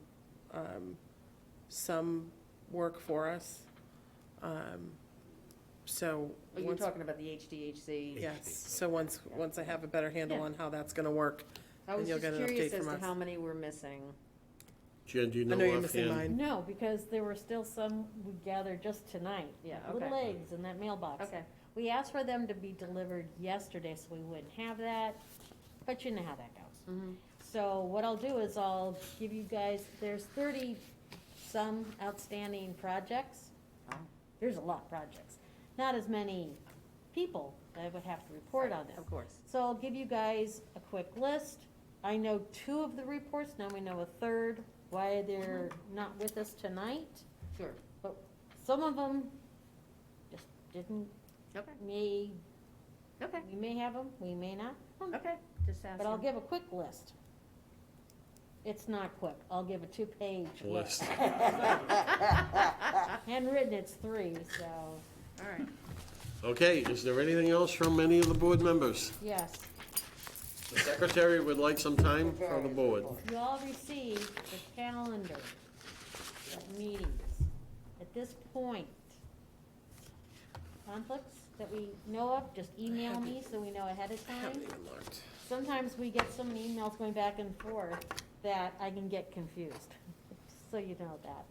work for us. So. Oh, you're once- talking about the HDHC? Yes, so once I have a better handle Yeah. on how that's gonna work, I then was you'll just get an curious update as from to us. how many we're missing. Jen, do you I know know you're missing offhand? mine. No, because there were still some we gathered just tonight. Yeah, Little okay. eggs in that mailbox. Okay. We asked for them to be delivered yesterday, so we wouldn't have that, but you know how that goes. Mhm. So what I'll do is I'll give you guys, there's 30-some outstanding projects. Wow. There's a lot of projects. Not as many people that would have to report on them. Of course. So I'll give you guys a quick list. I know 2 of the reports, now we know a third, why they're not with us tonight. Sure. But some of them just didn't, Okay. may, Okay. we may have them, we may not. Okay. Just asking. But I'll give a quick list. It's not quick, I'll give a 2-page list. List. Handwritten, it's 3, so, All right. Okay, is there anything else from any of the board members? yes. The secretary would like some time for the board. You all received the calendar of meetings. At this point, conflicts that we know of, just email me so we know ahead of I time. haven't even looked. Sometimes we get so many emails going back and forth that I can get confused, so you know that.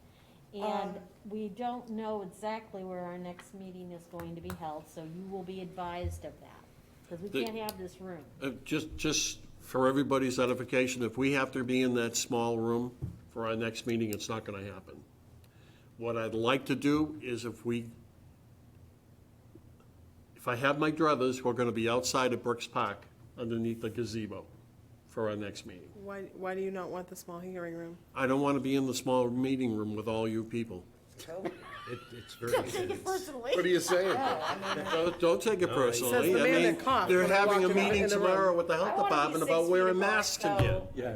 And we don't know exactly where our next meeting is going to be held, so you will be advised of that, because we The- can't have this room. Just for everybody's edification, if we have to be in that small room for our next meeting, it's not gonna happen. What I'd like to do is if I have my druthers, we're gonna be outside of Brooks Park underneath the gazebo for our next meeting. Why do you not want the small hearing room? I don't wanna be in the small meeting room with all you people. It's very Don't take it intense. personally. What are you saying? Don't take it Oh, personally. Says the I man mean, that coughed they're when I having a walked in meeting the room. tomorrow with the I health wanna be department 6 about feet wearing apart, masks so- again. Yeah,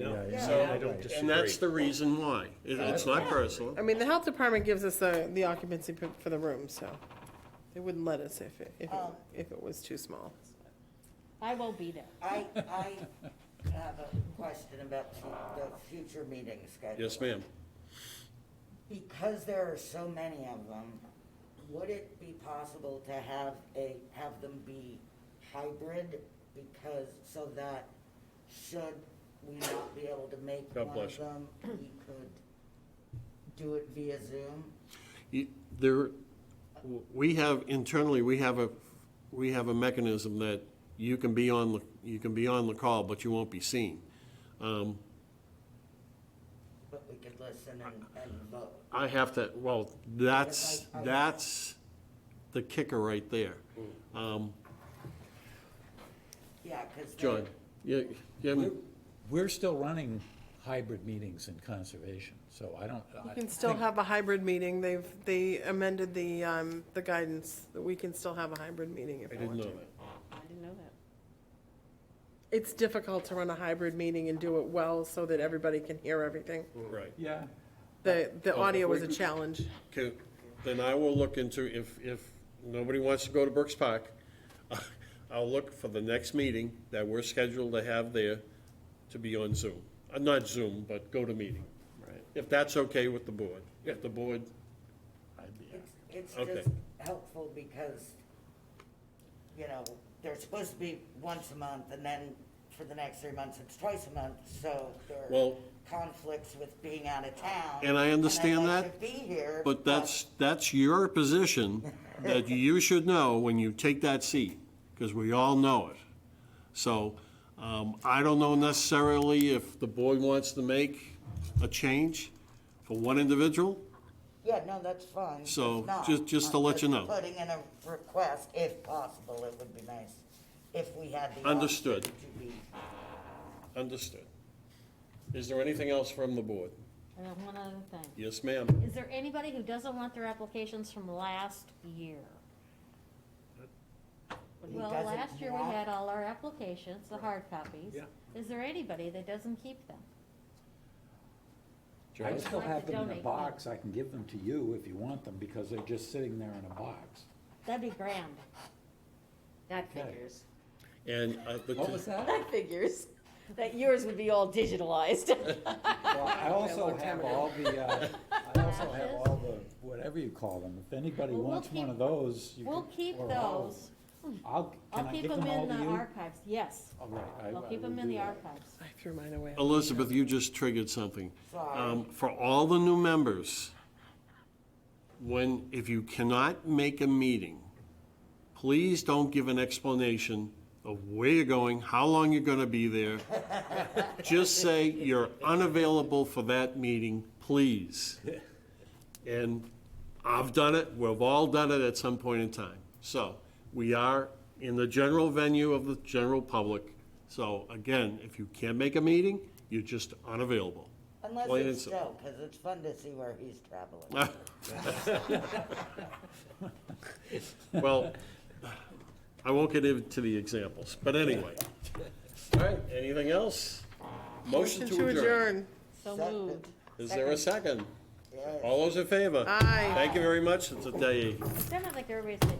I don't disagree. And that's the reason why. It's not personal. I mean, the health department gives us the occupancy for the room, so they wouldn't let us if it was too small. I will be there. I have a question about the future meeting schedule. Yes, ma'am. Because there are so many of them, would it be possible to have them be hybrid? Because, so that should we not be able to make God one bless of you. them, we could do it via Zoom? We have, internally, we have a mechanism that you can be on the call, but you won't be seen. But we could listen and vote. I have to, well, that's the kicker right there. Yeah, because. John, you We're still running hybrid meetings in conservation, so I don't. You can still have a hybrid meeting. They amended the guidance that we can still have a hybrid meeting if I we didn't want know to. that. I didn't know that. It's difficult to run a hybrid meeting and do it well so that everybody can hear everything. Right. Yeah, The audio was a challenge. Okay, then I will look into, if nobody wants to go to Brooks Park, I'll look for the next meeting that we're scheduled to have there to be on Zoom. Not Zoom, but go to meeting. Right. If that's okay with the board. If the board, I'd be happy. It's Okay. just helpful because, they're supposed to be once a month, and then for the next 3 months, it's twice a month, so there are Well- conflicts with being out of town. And I understand And I'd that, like to be here. but that's your position that you should know when you take that seat. because we all know it. So, I don't know necessarily if the board wants to make a change for one individual. Yeah, no, that's fine. So, If not, just to I'm let you know. Putting in a request, if possible, it would be nice if we had the. Understood. option to be- Understood. Is there anything else from the board? I have one other thing. Yes, ma'am. Is there anybody who doesn't want their applications from last year? Who Well, doesn't last year we want- had all our applications, the hard copies. Yeah. Is there anybody that doesn't keep them? I I'd still like have to them in a donate box, I can give them to you if you want them, because they're just sitting there in a box. That'd be grand. That Okay. figures. And What was that? That figures. That yours would be all digitalized. Well, I also have all the, whatever you call them, if anybody Well, we'll wants one keep- of those, you can. We'll keep or I'll- those. I'll, I'll can I keep give them them all in to the you? archives, yes. All right, I'll I keep will them in do the that. archives. I threw mine away. Elizabeth, you just triggered something. Sorry. For all the new members, if you cannot make a meeting, please don't give an explanation of where you're going, how long you're gonna be there. Just say you're unavailable for that meeting, please. And I've done it, we've all done it at some point in time. So, we are in the general venue of the general public. So, again, if you can't make a meeting, you're just unavailable. Unless Plain and it's simple. Joe, because it's fun to see where he's traveling. Well, I won't get into the examples, but anyway. All right, anything else? Motion to adjourn. So Second. moved. Is there a second? Yes. All those in favor? Aye. Thank you very much. It's a day. It's kind of like everybody's saying,